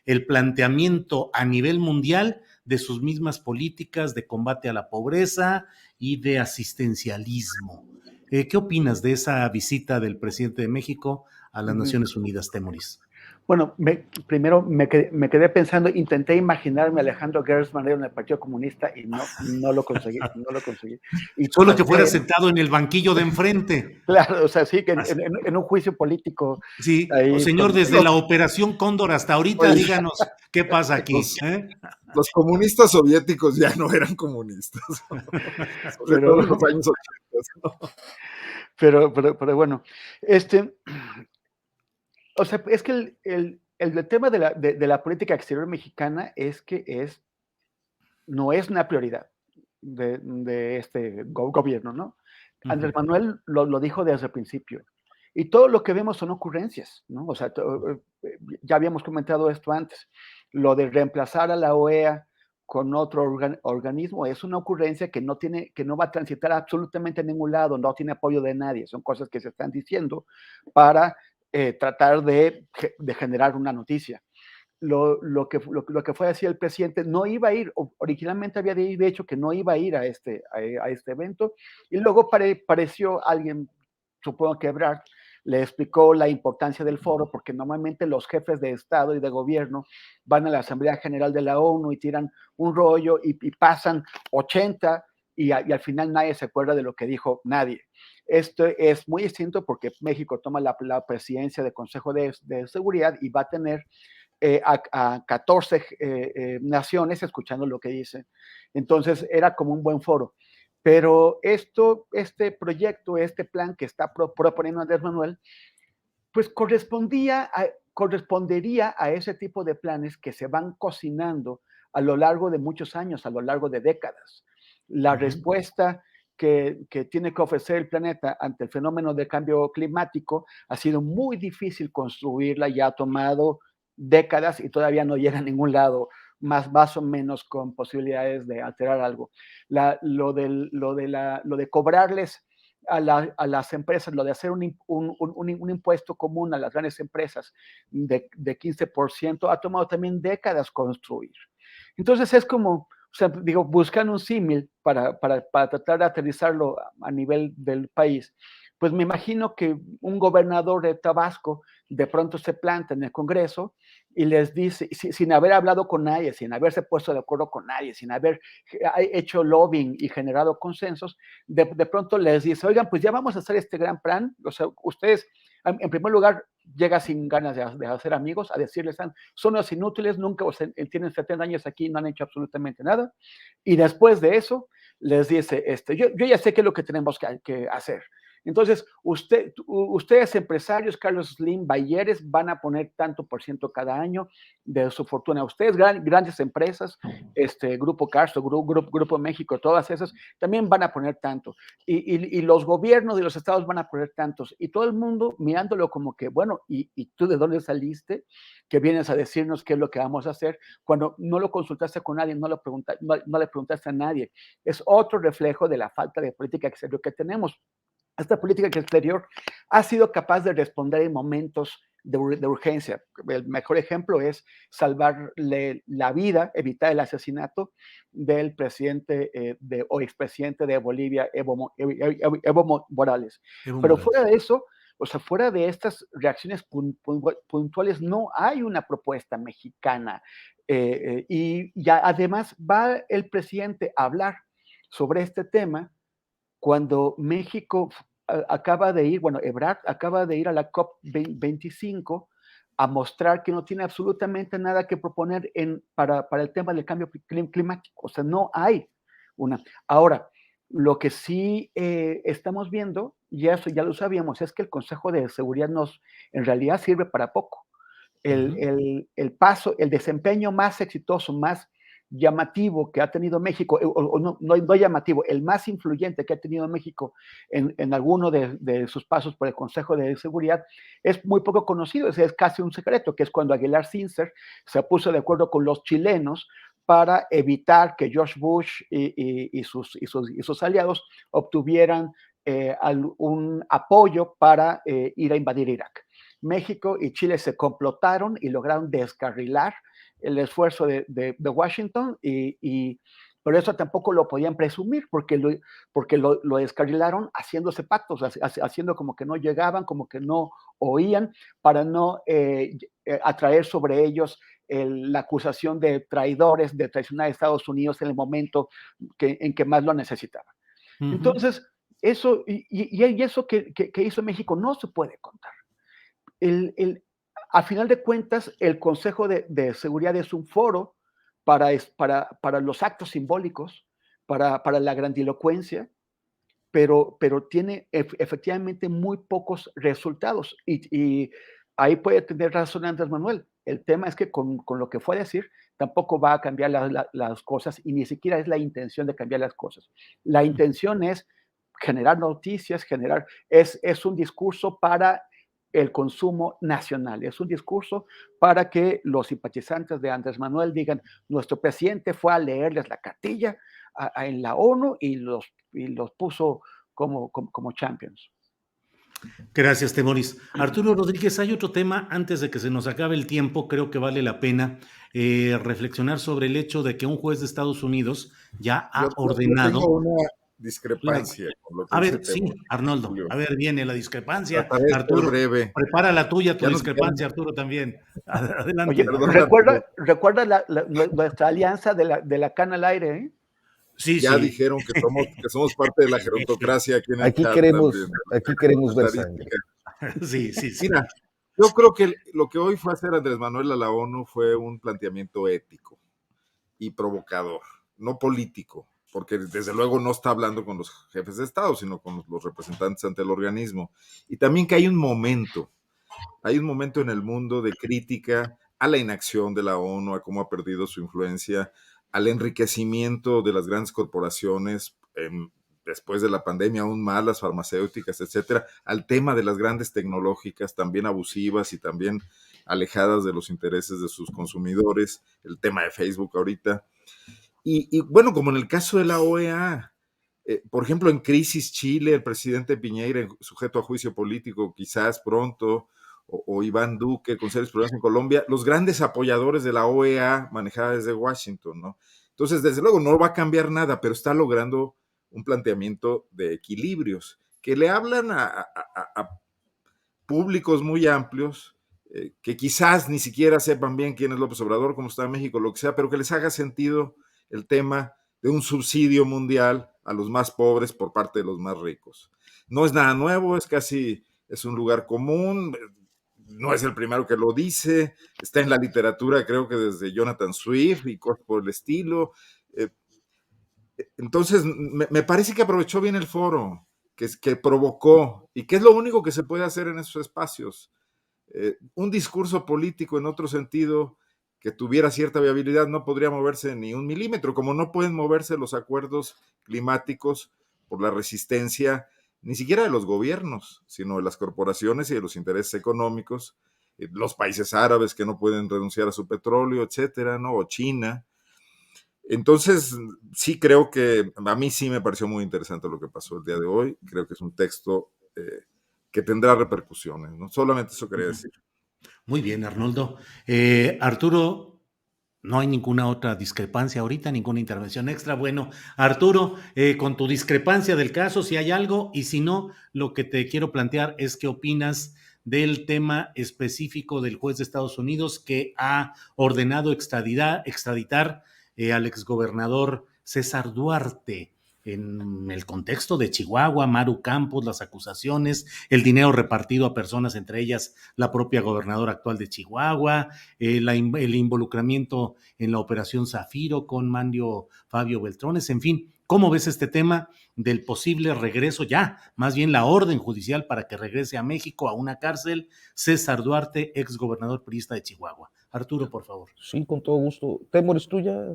el planteamiento a nivel mundial de sus mismas políticas de combate a la pobreza y de asistencialismo. ¿Qué opinas de esa visita del presidente de México a las Naciones Unidas, Temoris? Bueno, primero me quedé pensando, intenté imaginarme a Alejandro Gertz Manero en el Partido Comunista y no lo conseguí, no lo conseguí. Y solo que fuera sentado en el banquillo de enfrente. Claro, o sea, sí, que en un juicio político. Sí, ahí, señor, desde la Operación Cóndor hasta ahorita, díganos qué pasa aquí. Los comunistas soviéticos ya no eran comunistas. Sobre todo en los años 80. Pero bueno, o sea, es que el tema de la política exterior mexicana es que no es una prioridad de este gobierno, ¿no? Andrés Manuel lo dijo desde el principio. Y todo lo que vemos son ocurrencias, ¿no? O sea, ya habíamos comentado esto antes. Lo de reemplazar a la OEA con otro organismo es una ocurrencia que no va a transitar absolutamente a ningún lado, no tiene apoyo de nadie. Son cosas que se están diciendo para tratar de generar una noticia. Lo que fue así el presidente no iba a ir, originalmente había dicho que no iba a ir a este evento, y luego pareció alguien, supongo que Ebrard, le explicó la importancia del foro, porque normalmente los jefes de Estado y de gobierno van a la Asamblea General de la ONU y tiran un rollo y pasan 80 y al final nadie se acuerda de lo que dijo nadie. Esto es muy distinto porque México toma la presidencia del Consejo de Seguridad y va a tener a 14 naciones escuchando lo que dice. Entonces era como un buen foro. Pero este proyecto, este plan que está proponiendo Andrés Manuel, pues correspondería a ese tipo de planes que se van cocinando a lo largo de muchos años, a lo largo de décadas. La respuesta que tiene que ofrecer el planeta ante el fenómeno del cambio climático ha sido muy difícil construirla, ya ha tomado décadas y todavía no llega a ningún lado, más o menos con posibilidades de alterar algo. Lo de cobrarles a las empresas, lo de hacer un impuesto común a las grandes empresas de 15%, ha tomado también décadas construir. Entonces es como, o sea, digo, buscan un símil para tratar de aterrizarlo a nivel del país. Pues me imagino que un gobernador de Tabasco de pronto se planta en el Congreso y les dice, sin haber hablado con nadie, sin haberse puesto de acuerdo con nadie, sin haber hecho lobbying y generado consensos, de pronto les dice, oigan, pues ya vamos a hacer este gran plan. O sea, ustedes, en primer lugar, llega sin ganas de hacer amigos, a decirles, son los inútiles, nunca, o sea, tienen 70 años aquí y no han hecho absolutamente nada. Y después de eso, les dice, yo ya sé qué es lo que tenemos que hacer. Entonces, ustedes empresarios, Carlos Slim, Bayeres, van a poner tanto por ciento cada año de su fortuna. Ustedes, grandes empresas, Grupo Carso, Grupo México, todas esas, también van a poner tanto. Y los gobiernos de los estados van a poner tantos. Y todo el mundo mirándolo como que, bueno, ¿y tú de dónde saliste? Que vienes a decirnos qué es lo que vamos a hacer cuando no lo consultaste con nadie, no le preguntaste a nadie. Es otro reflejo de la falta de política exterior que tenemos. Esta política exterior ha sido capaz de responder en momentos de urgencia. El mejor ejemplo es salvarle la vida, evitar el asesinato del presidente o expresidente de Bolivia, Evo Morales. Pero fuera de eso, o sea, fuera de estas reacciones puntuales, no hay una propuesta mexicana. Y ya además va el presidente a hablar sobre este tema cuando México acaba de ir, bueno, Ebrard acaba de ir a la COP25 a mostrar que no tiene absolutamente nada que proponer para el tema del cambio climático. O sea, no hay una. Ahora, lo que sí estamos viendo, y eso ya lo sabíamos, es que el Consejo de Seguridad en realidad sirve para poco. El desempeño más exitoso, más llamativo que ha tenido México, no llamativo, el más influyente que ha tenido México en alguno de sus pasos por el Consejo de Seguridad, es muy poco conocido, es casi un secreto, que es cuando Aguilar Sincer se puso de acuerdo con los chilenos para evitar que George Bush y sus aliados obtuvieran un apoyo para ir a invadir Irak. México y Chile se complotaron y lograron descarrilar el esfuerzo de Washington, pero eso tampoco lo podían presumir porque lo descarrilaron haciéndose pactos, haciendo como que no llegaban, como que no oían, para no atraer sobre ellos la acusación de traidores, de traicionar a Estados Unidos en el momento en que más lo necesitaban. Entonces, eso, y eso que hizo México no se puede contar. A final de cuentas, el Consejo de Seguridad es un foro para los actos simbólicos, para la grandilocuencia, pero tiene efectivamente muy pocos resultados. Y ahí puede tener razón Andrés Manuel. El tema es que con lo que fue a decir, tampoco va a cambiar las cosas y ni siquiera es la intención de cambiar las cosas. La intención es generar noticias, es un discurso para el consumo nacional. Es un discurso para que los simpatizantes de Andrés Manuel digan, nuestro presidente fue a leerles la cartilla en la ONU y los puso como champions. Gracias, Temoris. Arturo Rodríguez, hay otro tema, antes de que se nos acabe el tiempo, creo que vale la pena reflexionar sobre el hecho de que un juez de Estados Unidos ya ha ordenado... Tengo una discrepancia con lo que a dice ver, sí, Temoris, Arnoldo, Julio. A ver, viene la discrepancia. Trataré Arturo, breve. Prepara la tuya, tu Ya discrepancia, Arturo, también. Adelante. Oye, Perdón, recuerda nuestra alianza de la cana al aire, ¿eh? Sí, ya sí. dijeron que somos parte de la gerontocracia aquí en el Aquí chat queremos, también. aquí queremos ver sangre. Sí. Mira, Yo creo que lo que hoy fue hacer Andrés Manuel a la ONU fue un planteamiento ético y provocador, no político, porque desde luego no está hablando con los jefes de Estado, sino con los representantes ante el organismo. Y también que hay un momento en el mundo de crítica a la inacción de la ONU, a cómo ha perdido su influencia, al enriquecimiento de las grandes corporaciones, después de la pandemia aún más, las farmacéuticas, etcétera, al tema de las grandes tecnológicas también abusivas y también alejadas de los intereses de sus consumidores, el tema de Facebook ahorita. Y bueno, como en el caso de la OEA, por ejemplo, en crisis Chile, el presidente Piñera, sujeto a juicio político quizás pronto, o Iván Duque con serios problemas en Colombia, los grandes apoyadores de la OEA manejada desde Washington, ¿no? Entonces, desde luego, no va a cambiar nada, pero está logrando un planteamiento de equilibrios que le hablan a públicos muy amplios, que quizás ni siquiera sepan bien quién es López Obrador, cómo está en México, lo que sea, pero que les haga sentido el tema de un subsidio mundial a los más pobres por parte de los más ricos. No es nada nuevo, es un lugar común, no es el primero que lo dice, está en la literatura, creo que desde Jonathan Swift y cosas por el estilo. Entonces, me parece que aprovechó bien el foro, que provocó, y que es lo único que se puede hacer en esos espacios. Un discurso político en otro sentido que tuviera cierta viabilidad no podría moverse ni un milímetro, como no pueden moverse los acuerdos climáticos por la resistencia ni siquiera de los gobiernos, sino de las corporaciones y de los intereses económicos, los países árabes que no pueden renunciar a su petróleo, etcétera, ¿no? O China. Entonces, sí creo que a mí sí me pareció muy interesante lo que pasó el día de hoy. Creo que es un texto que tendrá repercusiones, ¿no? Solamente eso quería decir. Muy bien, Arnoldo. Arturo, no hay ninguna otra discrepancia ahorita, ninguna intervención extra. Bueno, Arturo, con tu discrepancia del caso, si hay algo, y si no, lo que te quiero plantear es qué opinas del tema específico del juez de Estados Unidos que ha ordenado extraditar al exgobernador César Duarte en el contexto de Chihuahua, Maru Campos, las acusaciones, el dinero repartido a personas, entre ellas la propia gobernadora actual de Chihuahua, el involucramiento en la operación Zafiro con Manlio Fabio Beltrones, en fin, ¿cómo ves este tema del posible regreso ya, más bien la orden judicial para que regrese a México a una cárcel, César Duarte, exgobernador priista de Chihuahua? Arturo, por favor. Sí, con todo gusto. Temores, tú ya.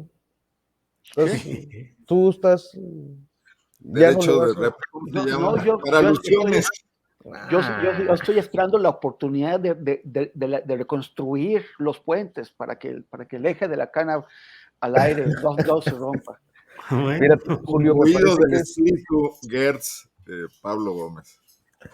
Tú estás. Ya no le Derecho vas de a... réplica. Para alusiones. Yo estoy esperando la oportunidad de reconstruir los puentes para que el eje de la cana al aire no se rompa. Bueno, Mira, Julio, me Oído parece del que espíritu Gertz, Pablo Gómez.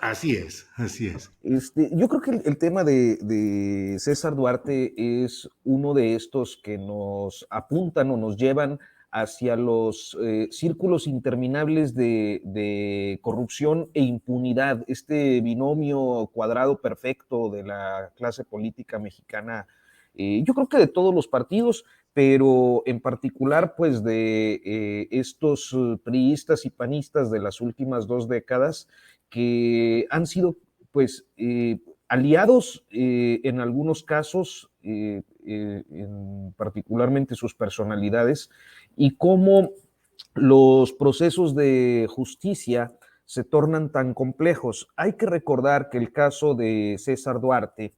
así es, así es. yo creo que el tema de César Duarte es uno de estos que nos apuntan o nos llevan hacia los círculos interminables de corrupción e impunidad, este binomio cuadrado perfecto de la clase política mexicana, yo creo que de todos los partidos, pero en particular pues de estos priistas y panistas de las últimas 2 décadas que han sido pues aliados en algunos casos, en particularmente sus personalidades, y cómo los procesos de justicia se tornan tan complejos. Hay que recordar que el caso de César Duarte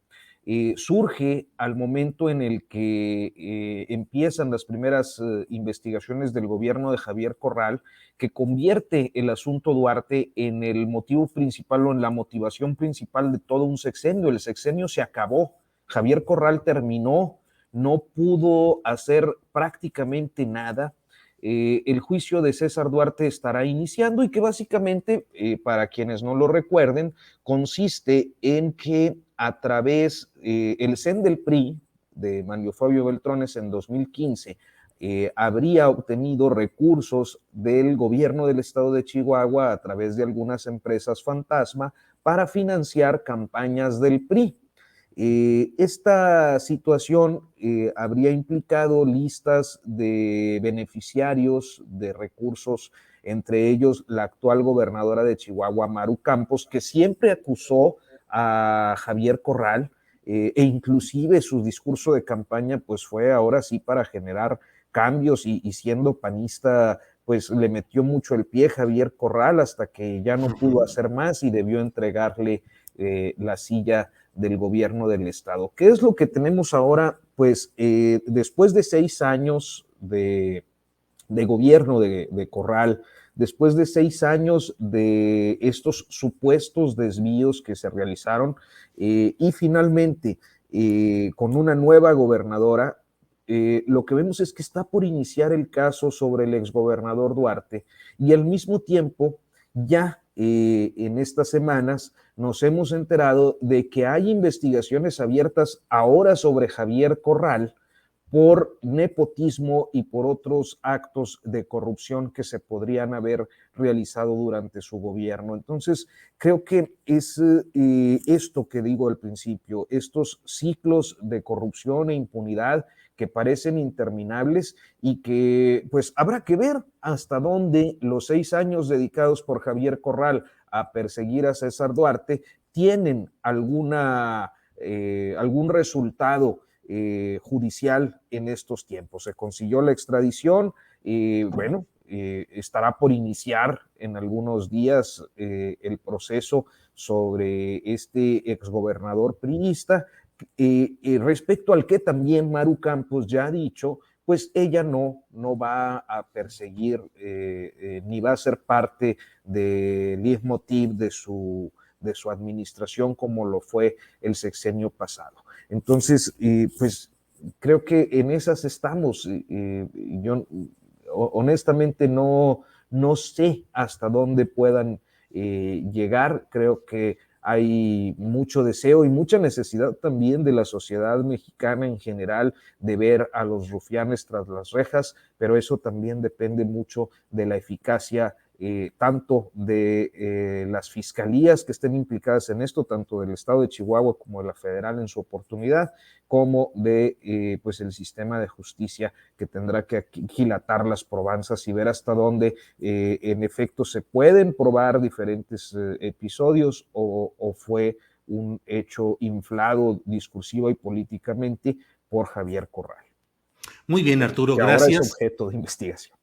surge al momento en el que empiezan las primeras investigaciones del gobierno de Javier Corral, que convierte el asunto Duarte en el motivo principal o en la motivación principal de todo un sexenio. El sexenio se acabó, Javier Corral terminó, no pudo hacer prácticamente nada. El juicio de César Duarte estará iniciando y que básicamente, para quienes no lo recuerden, consiste en que a través el CEN del PRI de Manlio Fabio Beltrones en 2015 habría obtenido recursos del gobierno del estado de Chihuahua a través de algunas empresas fantasma para financiar campañas del PRI. Esta situación habría implicado listas de beneficiarios de recursos, entre ellos la actual gobernadora de Chihuahua, Maru Campos, que siempre acusó a Javier Corral e inclusive su discurso de campaña pues fue ahora sí para generar cambios y siendo panista pues le metió mucho el pie Javier Corral hasta que ya no pudo hacer más y debió entregarle la silla del gobierno del estado. ¿Qué es lo que tenemos ahora? Pues después de 6 años de gobierno de Corral, después de 6 años de estos supuestos desvíos que se realizaron y finalmente con una nueva gobernadora, lo que vemos es que está por iniciar el caso sobre el exgobernador Duarte y al mismo tiempo ya en estas semanas nos hemos enterado de que hay investigaciones abiertas ahora sobre Javier Corral por nepotismo y por otros actos de corrupción que se podrían haber realizado durante su gobierno. Entonces, creo que es esto que digo al principio, estos ciclos de corrupción e impunidad que parecen interminables y que pues habrá que ver hasta dónde los 6 años dedicados por Javier Corral a perseguir a César Duarte tienen algún resultado judicial en estos tiempos. Se consiguió la extradición y bueno, estará por iniciar en algunos días el proceso sobre este exgobernador priista. Respecto al que también Maru Campos ya ha dicho, pues ella no va a perseguir ni va a ser parte del leitmotiv de su administración como lo fue el sexenio pasado. Entonces, pues creo que en esas estamos. Yo honestamente no sé hasta dónde puedan llegar. Creo que hay mucho deseo y mucha necesidad también de la sociedad mexicana en general de ver a los rufianes tras las rejas, pero eso también depende mucho de la eficacia tanto de las fiscalías que estén implicadas en esto, tanto del estado de Chihuahua como de la federal en su oportunidad, como de pues el sistema de justicia que tendrá que aquilatar las probanzas y ver hasta dónde en efecto se pueden probar diferentes episodios o fue un hecho inflado discursiva y políticamente por Javier Corral. Muy bien, Arturo, que gracias. Ahora es objeto de investigación.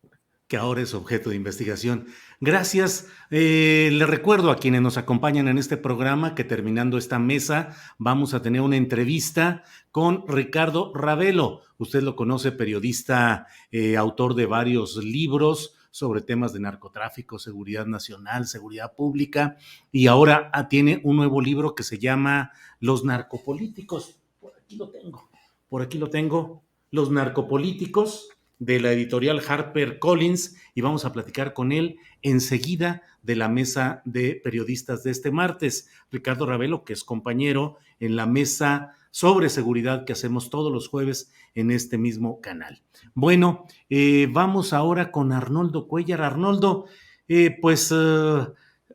Que ahora es objeto de investigación. Gracias. Le recuerdo a quienes nos acompañan en este programa que terminando esta mesa vamos a tener una entrevista con Ricardo Ravelo. Usted lo conoce, periodista, autor de varios libros sobre temas de narcotráfico, seguridad nacional, seguridad pública, y ahora tiene un nuevo libro que se llama Los narcopolíticos. Por aquí lo tengo. Los narcopolíticos, de la editorial HarperCollins, y vamos a platicar con él enseguida de la mesa de periodistas de este martes. Ricardo Ravelo, que es compañero en la mesa sobre seguridad que hacemos todos los jueves en este mismo canal. Bueno, vamos ahora con Arnoldo Cuellar. Arnoldo,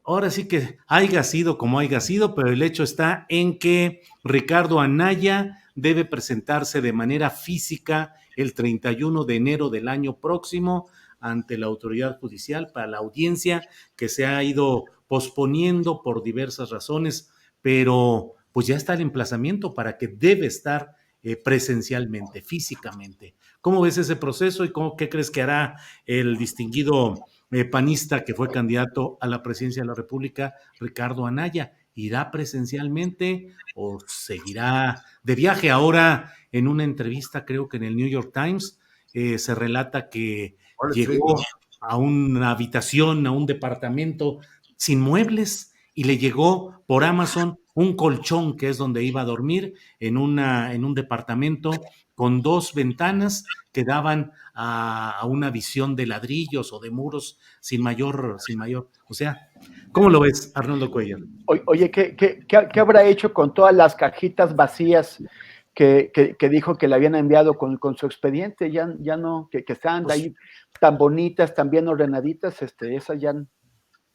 ahora sí que haya sido como haya sido, pero el hecho está en que Ricardo Anaya debe presentarse de manera física el 31 de enero del año próximo ante la autoridad judicial para la audiencia que se ha ido posponiendo por diversas razones, pero pues ya está el emplazamiento para que debe estar presencialmente, físicamente. ¿Cómo ves ese proceso y qué crees que hará el distinguido panista que fue candidato a la presidencia de la República, Ricardo Anaya? ¿Irá presencialmente o seguirá de viaje? Ahora, en una entrevista, creo que en el New York Times, se relata que llegó a una habitación, a un departamento sin muebles y le llegó por Amazon un colchón que es donde iba a dormir en un departamento con 2 ventanas que daban a una visión de ladrillos o de muros sin mayor. O sea, ¿cómo lo ves, Arnoldo Cuellar? Oye, ¿qué habrá hecho con todas las cajitas vacías que dijo que le habían enviado con su expediente? Ya no, que estaban ahí tan bonitas, tan bien ordenaditas, esas ya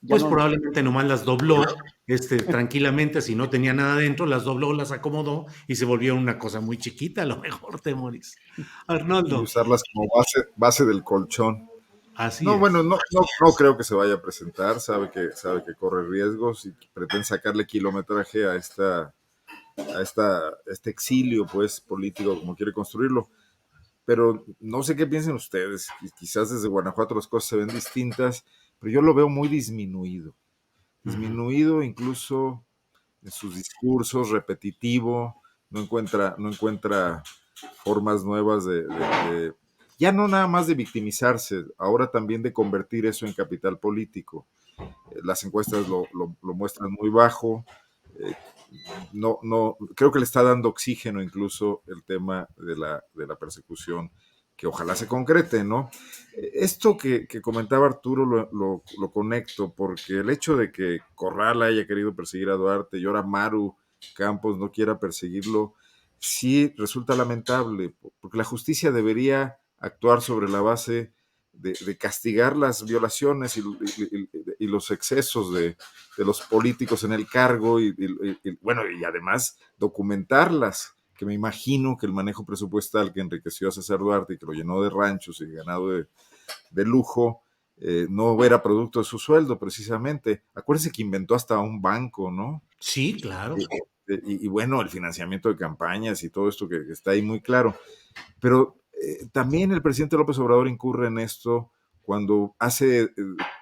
pues no, probablemente nomás las dobló tranquilamente, si no tenía nada dentro, las dobló, las acomodó y se volvió una cosa muy chiquita, a lo mejor, Temoris. Arnoldo. Y usarlas como base del colchón. Así no, es. Bueno, no creo que se vaya a presentar, sabe que corre riesgos y pretende sacarle kilometraje a este exilio, pues, político, como quiere construirlo. Pero no sé qué piensen ustedes, quizás desde Guanajuato las cosas se ven distintas, pero yo lo veo muy disminuido incluso en sus discursos, repetitivo, no encuentra formas nuevas ya no nada más de victimizarse, ahora también de convertir eso en capital político. Las encuestas lo muestran muy bajo. eh, no, creo que le está dando oxígeno incluso el tema de la persecución, que ojalá se concrete, ¿no? Esto que comentaba Arturo lo conecto, porque el hecho de que Corral haya querido perseguir a Duarte y ahora Maru Campos no quiera perseguirlo, sí resulta lamentable, porque la justicia debería actuar sobre la base de castigar las violaciones y los excesos de los políticos en el cargo bueno, y además documentarlas, que me imagino que el manejo presupuestal que enriqueció a César Duarte y que lo llenó de ranchos y ganado de lujo, no era producto de su sueldo precisamente. Acuérdense que inventó hasta un banco, ¿no? Sí, claro. Y bueno, el financiamiento de campañas y todo esto que está ahí muy claro. Pero también el presidente López Obrador incurre en esto cuando hace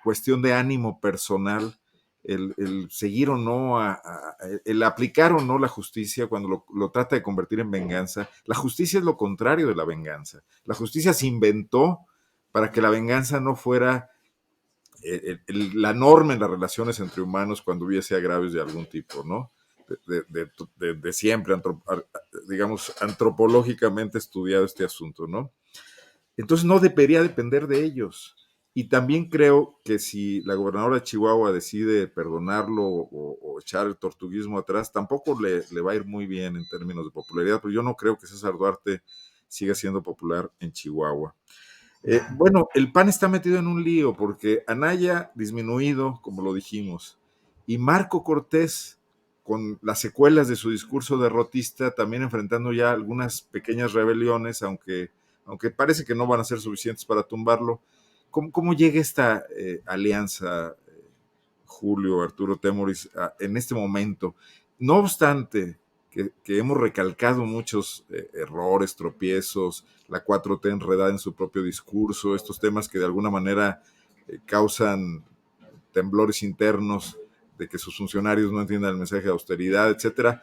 cuestión de ánimo personal el seguir o no, el aplicar o no la justicia cuando lo trata de convertir en venganza. La justicia es lo contrario de la venganza. La justicia se inventó para que la venganza no fuera la norma en las relaciones entre humanos cuando hubiese agravios de algún tipo, ¿no? De siempre, digamos, antropológicamente estudiado este asunto, ¿no? Entonces no debería depender de ellos. Y también creo que si la gobernadora de Chihuahua decide perdonarlo o echar el tortuguismo atrás, tampoco le va a ir muy bien en términos de popularidad, pero yo no creo que César Duarte siga siendo popular en Chihuahua. Bueno, el PAN está metido en un lío porque Anaya disminuido, como lo dijimos, y Marco Cortés, con las secuelas de su discurso derrotista, también enfrentando ya algunas pequeñas rebeliones, aunque parece que no van a ser suficientes para tumbarlo. ¿Cómo llega esta alianza, Julio, Arturo Temoris, en este momento? No obstante, que hemos recalcado muchos errores, tropiezos, la 4T enredada en su propio discurso, estos temas que de alguna manera causan temblores internos, de que sus funcionarios no entiendan el mensaje de austeridad, etcétera.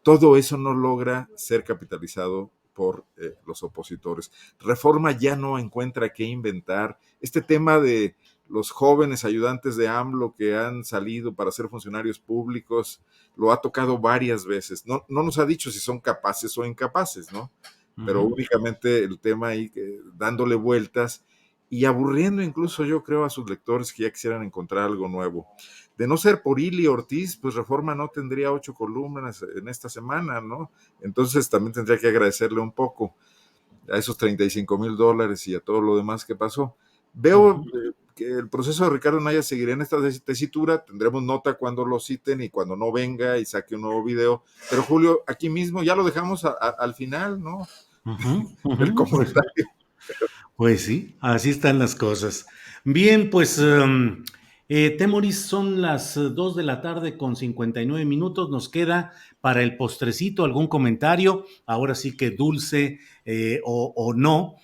Todo eso no logra ser capitalizado por los opositores. Reforma ya no encuentra qué inventar. Este tema de los jóvenes ayudantes de AMLO que han salido para ser funcionarios públicos, lo ha tocado varias veces. No nos ha dicho si son capaces o incapaces, ¿no? Pero únicamente el tema ahí dándole vueltas y aburriendo incluso, yo creo, a sus lectores que ya quisieran encontrar algo nuevo. De no ser por Ili Ortiz, pues Reforma no tendría 8 columnas en esta semana, ¿no? Entonces también tendría que agradecerle un poco a esos $35,000 y a todo lo demás que pasó. Veo que el proceso de Ricardo Anaya seguirá en esta tesitura, tendremos nota cuando lo citen y cuando no venga y saque un nuevo video, pero Julio, aquí mismo ya lo dejamos al final, ¿no? El comentario. Pues sí, así están las cosas. Bien, pues Temoris, son las 2 de la tarde con 59 minutos. Nos queda para el postrecito algún comentario, ahora sí que dulce o no,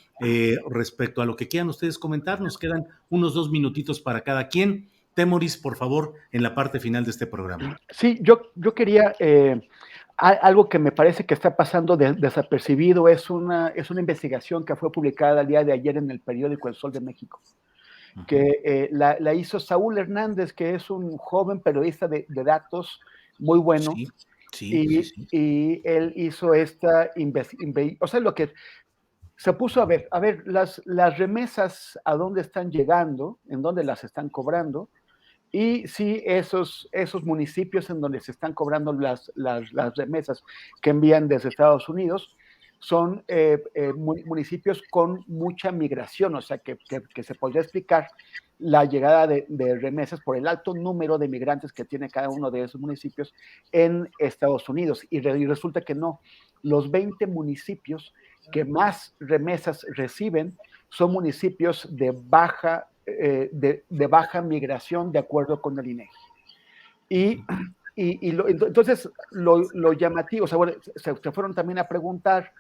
respecto a lo que quieran ustedes comentar. Nos quedan unos 2 minutitos para cada quien. Temoris, por favor, en la parte final de este programa. Sí, yo quería, algo que me parece que está pasando desapercibido es una investigación que fue publicada el día de ayer en el periódico El Sol de México, que la hizo Saúl Hernández, que es un joven periodista de datos muy bueno, Sí. y él hizo esta o sea, lo que se puso a ver, las remesas, a dónde están llegando, en dónde las están cobrando, y sí, esos municipios en donde se están cobrando las remesas que envían desde Estados Unidos son municipios con mucha migración, o sea, que se podría explicar la llegada de remesas por el alto número de migrantes que tiene cada uno de esos municipios en Estados Unidos. Y resulta que no, los 20 municipios que más remesas reciben son municipios de baja migración, de acuerdo con el INEGI. Y Entonces, lo llamativo, o sea, bueno, se fueron también a preguntar,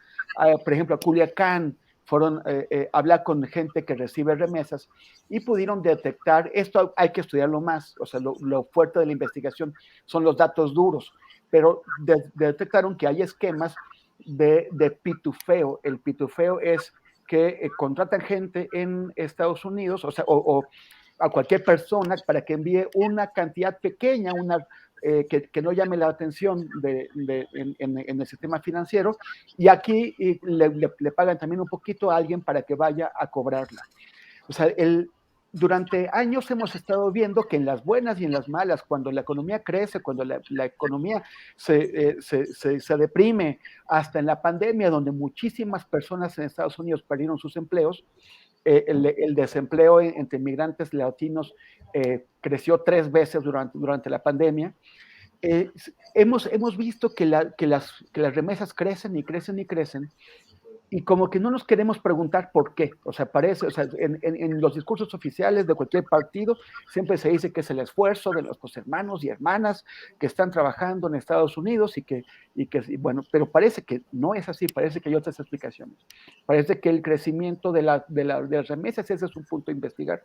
por ejemplo, a Culiacán, fueron a hablar con gente que recibe remesas y pudieron detectar, esto hay que estudiarlo más, o sea, lo fuerte de la investigación son los datos duros, pero detectaron que hay esquemas de pitufeo. El pitufeo es que contratan gente en Estados Unidos, o sea, o a cualquier persona para que envíe una cantidad pequeña, que no llame la atención en el sistema financiero, y aquí le pagan también un poquito a alguien para que vaya a cobrarla. O sea, durante años hemos estado viendo que en las buenas y en las malas, cuando la economía crece, cuando la economía se deprime, hasta en la pandemia, donde muchísimas personas en Estados Unidos perdieron sus empleos, el desempleo entre inmigrantes latinos creció 3 veces durante la pandemia. Hemos visto que las remesas crecen y crecen y crecen, y como que no nos queremos preguntar por qué. O sea, parece, o sea, en los discursos oficiales de cualquier partido siempre se dice que es el esfuerzo de los hermanos y hermanas que están trabajando en Estados Unidos bueno, pero parece que no es así, parece que hay otras explicaciones. Parece que el crecimiento de las remesas, ese es un punto a investigar,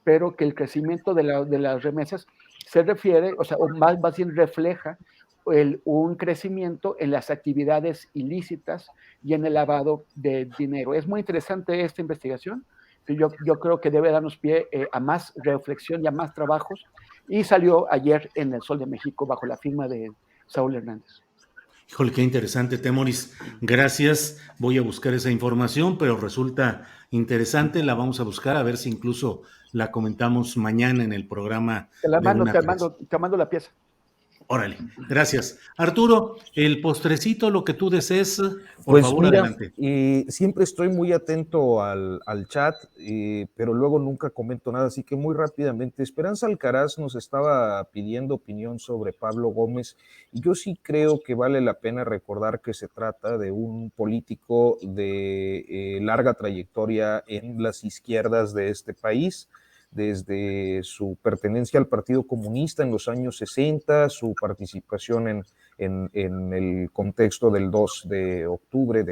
pero que el crecimiento de las remesas se refiere, o sea, o más bien refleja un crecimiento en las actividades ilícitas y en el lavado de dinero. Es muy interesante esta investigación. Yo creo que debe darnos pie a más reflexión y a más trabajos, y salió ayer en El Sol de México bajo la firma de Saúl Hernández. Híjole, qué interesante, Temoris. Gracias. Voy a buscar esa información, pero resulta interesante. La vamos a buscar a ver si incluso la comentamos mañana en el programa de Una Tres. Te mando la pieza. Órale, gracias. Arturo, el postrecito, lo que tú desees, por Pues favor, mira, adelante. siempre estoy muy atento al chat, pero luego nunca comento nada, así que muy rápidamente, Esperanza Alcaraz nos estaba pidiendo opinión sobre Pablo Gómez, y yo sí creo que vale la pena recordar que se trata de un político de larga trayectoria en las izquierdas de este país, desde su pertenencia al Partido Comunista en los años 60, su participación en el contexto del 2 de octubre,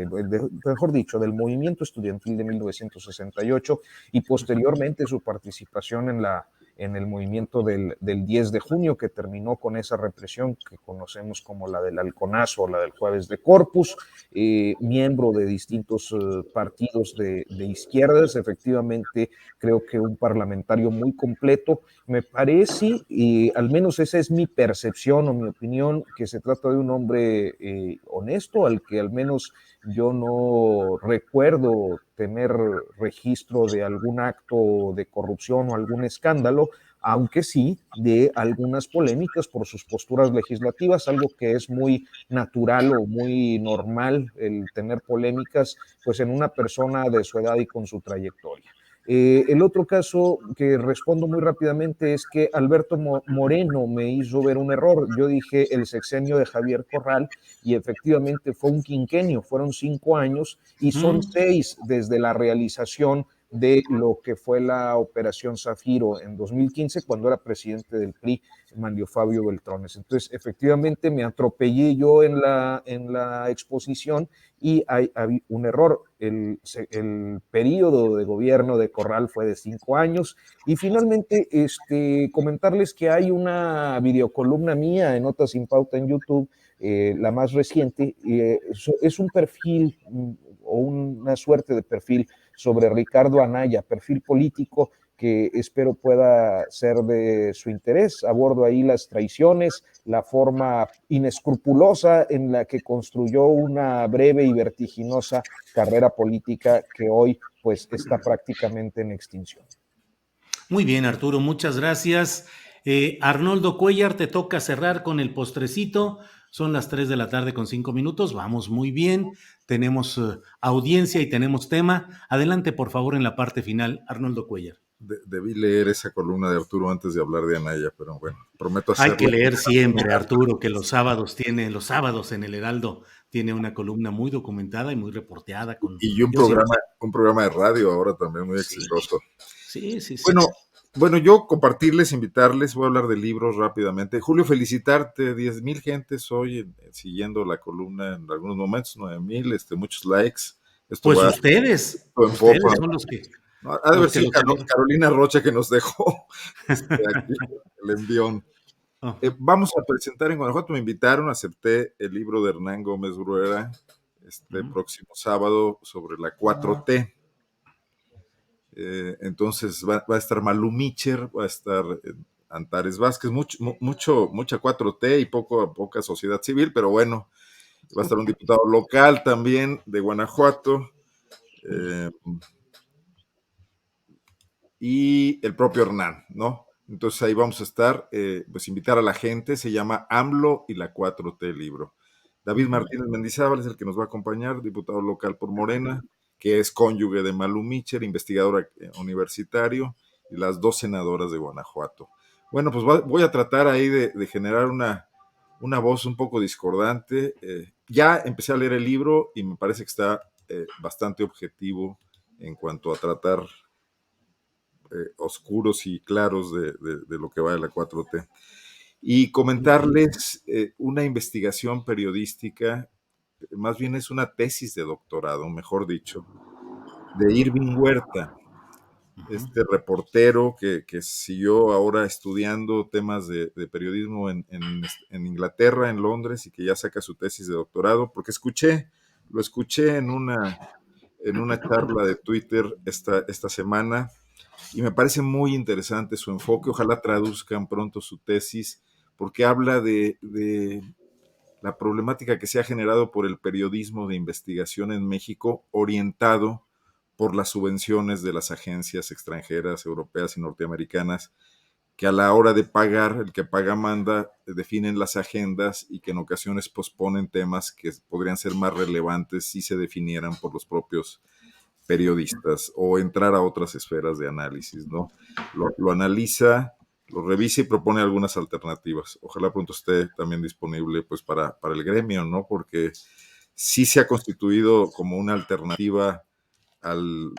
mejor dicho, del movimiento estudiantil de 1968, y posteriormente su participación en el movimiento del 10 de junio, que terminó con esa represión que conocemos como la del Halconazo o la del Jueves de Corpus, miembro de distintos partidos de izquierdas. Efectivamente, creo que un parlamentario muy completo. Me parece, y al menos esa es mi percepción o mi opinión, que se trata de un hombre honesto, al que al menos yo no recuerdo tener registro de algún acto de corrupción o algún escándalo, aunque sí de algunas polémicas por sus posturas legislativas, algo que es muy natural o muy normal, el tener polémicas pues en una persona de su edad y con su trayectoria. El otro caso que respondo muy rápidamente es que Alberto Moreno me hizo ver un error. Yo dije el sexenio de Javier Corral, y efectivamente fue un quinquenio, fueron 5 años, y son 6 desde la realización de lo que fue la Operación Zafiro en 2015, cuando era presidente del PRI, Manlio Fabio Beltrones. Entonces, efectivamente, me atropellé yo en la exposición, y hay un error. El periodo de gobierno de Corral fue de 5 años. Y finalmente, comentarles que hay una videocolumna mía en Notas sin Pauta en YouTube, la más reciente. Es un perfil o una suerte de perfil sobre Ricardo Anaya, perfil político que espero pueda ser de su interés. Abordo ahí las traiciones, la forma inescrupulosa en la que construyó una breve y vertiginosa carrera política que hoy pues está prácticamente en extinción. Muy bien, Arturo, muchas gracias. Arnoldo Cuellar, te toca cerrar con el postrecito. Son las 3 de la tarde con 5 minutos. Vamos muy bien. Tenemos audiencia y tenemos tema. Adelante, por favor, en la parte final, Arnoldo Cuellar. Debí leer esa columna de Arturo antes de hablar de Anaya, pero bueno, prometo hacerlo. Hay que leer siempre, Arturo, que los sábados en el Heraldo tiene una columna muy documentada y muy reporteada. Y un programa de radio ahora también muy exitoso. Sí. Bueno, Bueno, yo compartirles, invitarles, voy a hablar de libros rápidamente. Julio, felicitarte, 10,000 gentes hoy siguiendo la columna en algunos momentos, 9,000, muchos likes. Esto Pues va en popa. ustedes son No, ha de haber los que sido lo celebran. Carolina Rocha que nos dejó aquí el envión. Oh, Vamos a presentar en Guanajuato, me invitaron, acepté el libro de Hernán Gómez Bruera este próximo sábado sobre la 4T. Entonces va a estar Malú Micher, va a estar Antares Vázquez, mucha 4T y poca sociedad civil, pero bueno, va a estar un diputado local también de Guanajuato y el propio Hernán, ¿no? Entonces ahí vamos a estar, pues invitar a la gente, se llama AMLO y la 4T el libro. David Martínez Mendizábal es el que nos va a acompañar, diputado local por Morena, que es cónyuge de Malú Micher, investigador universitario, y las 2 senadoras de Guanajuato. Bueno, pues voy a tratar ahí de generar una voz un poco discordante. Ya empecé a leer el libro y me parece que está bastante objetivo en cuanto a tratar oscuros y claros de lo que va de la 4T. Y comentarles una investigación periodística, más bien es una tesis de doctorado, mejor dicho, de Irving Huerta, este reportero que siguió ahora estudiando temas de periodismo en Inglaterra, en Londres, y que ya saca su tesis de doctorado, porque lo escuché en una charla de Twitter esta semana, y me parece muy interesante su enfoque. Ojalá traduzcan pronto su tesis, porque habla de la problemática que se ha generado por el periodismo de investigación en México, orientado por las subvenciones de las agencias extranjeras, europeas y norteamericanas, que a la hora de pagar, el que paga manda, definen las agendas y que en ocasiones posponen temas que podrían ser más relevantes si se definieran por los propios periodistas o entrar a otras esferas de análisis, ¿no? Lo analiza, lo revisa y propone algunas alternativas. Ojalá pronto esté también disponible pues para el gremio, ¿no? Porque sí se ha constituido como una alternativa al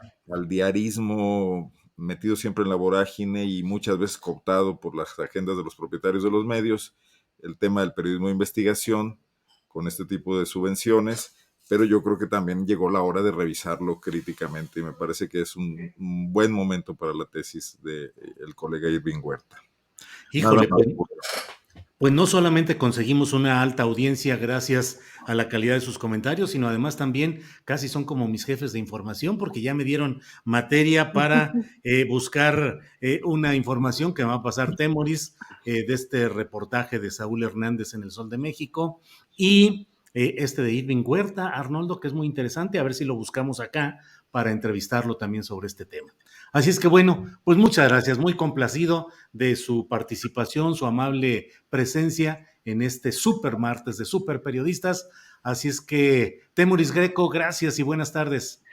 diarismo metido siempre en la vorágine y muchas veces cooptado por las agendas de los propietarios de los medios, el tema del periodismo de investigación con este tipo de subvenciones, pero yo creo que también llegó la hora de revisarlo críticamente y me parece que es un buen momento para la tesis del colega Irving Huerta. Nada híjole, más. pues no solamente conseguimos una alta audiencia gracias a la calidad de sus comentarios, sino además también casi son como mis jefes de información porque ya me dieron materia para buscar una información que me va a pasar Temoris de este reportaje de Saúl Hernández en El Sol de México y este de Irving Huerta, Arnoldo, que es muy interesante, a ver si lo buscamos acá para entrevistarlo también sobre este tema. Así es que bueno, pues muchas gracias, muy complacido de su participación, su amable presencia en este super martes de super periodistas. Así es que, Temoris Greco, gracias y buenas tardes.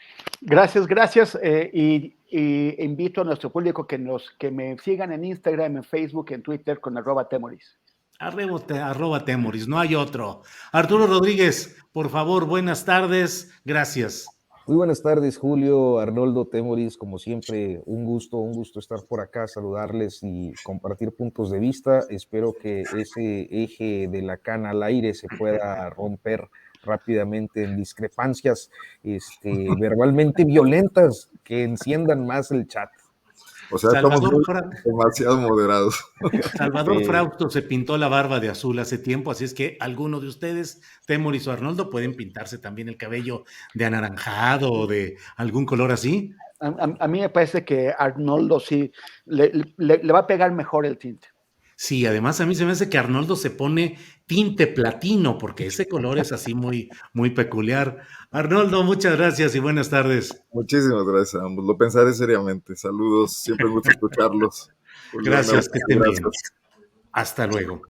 Gracias, gracias. Y invito a nuestro público que me sigan en Instagram, en Facebook, en Twitter con @Temoris. Arroba Temoris, no hay otro. Arturo Rodríguez, por favor, buenas tardes, gracias. Muy buenas tardes, Julio, Arnoldo, Temoris, como siempre, un gusto estar por acá, saludarles y compartir puntos de vista. Espero que ese eje de la cana al aire se pueda romper rápidamente en discrepancias verbalmente violentas que enciendan más el chat. O sea, estamos demasiado moderados. Salvador Frausto se pintó la barba de azul hace tiempo, así es que alguno de ustedes, Temoris o Arnoldo, pueden pintarse también el cabello de anaranjado o de algún color así. A mí me parece que Arnoldo sí le va a pegar mejor el tinte. Sí, además a mí se me hace que Arnoldo se pone tinte platino, porque ese color es así muy, muy peculiar. Arnoldo, muchas gracias y buenas tardes. Muchísimas gracias a ambos. Lo pensaré seriamente. Saludos, siempre me gusta escucharlos. Gracias, que estén bien. Gracias. Hasta luego.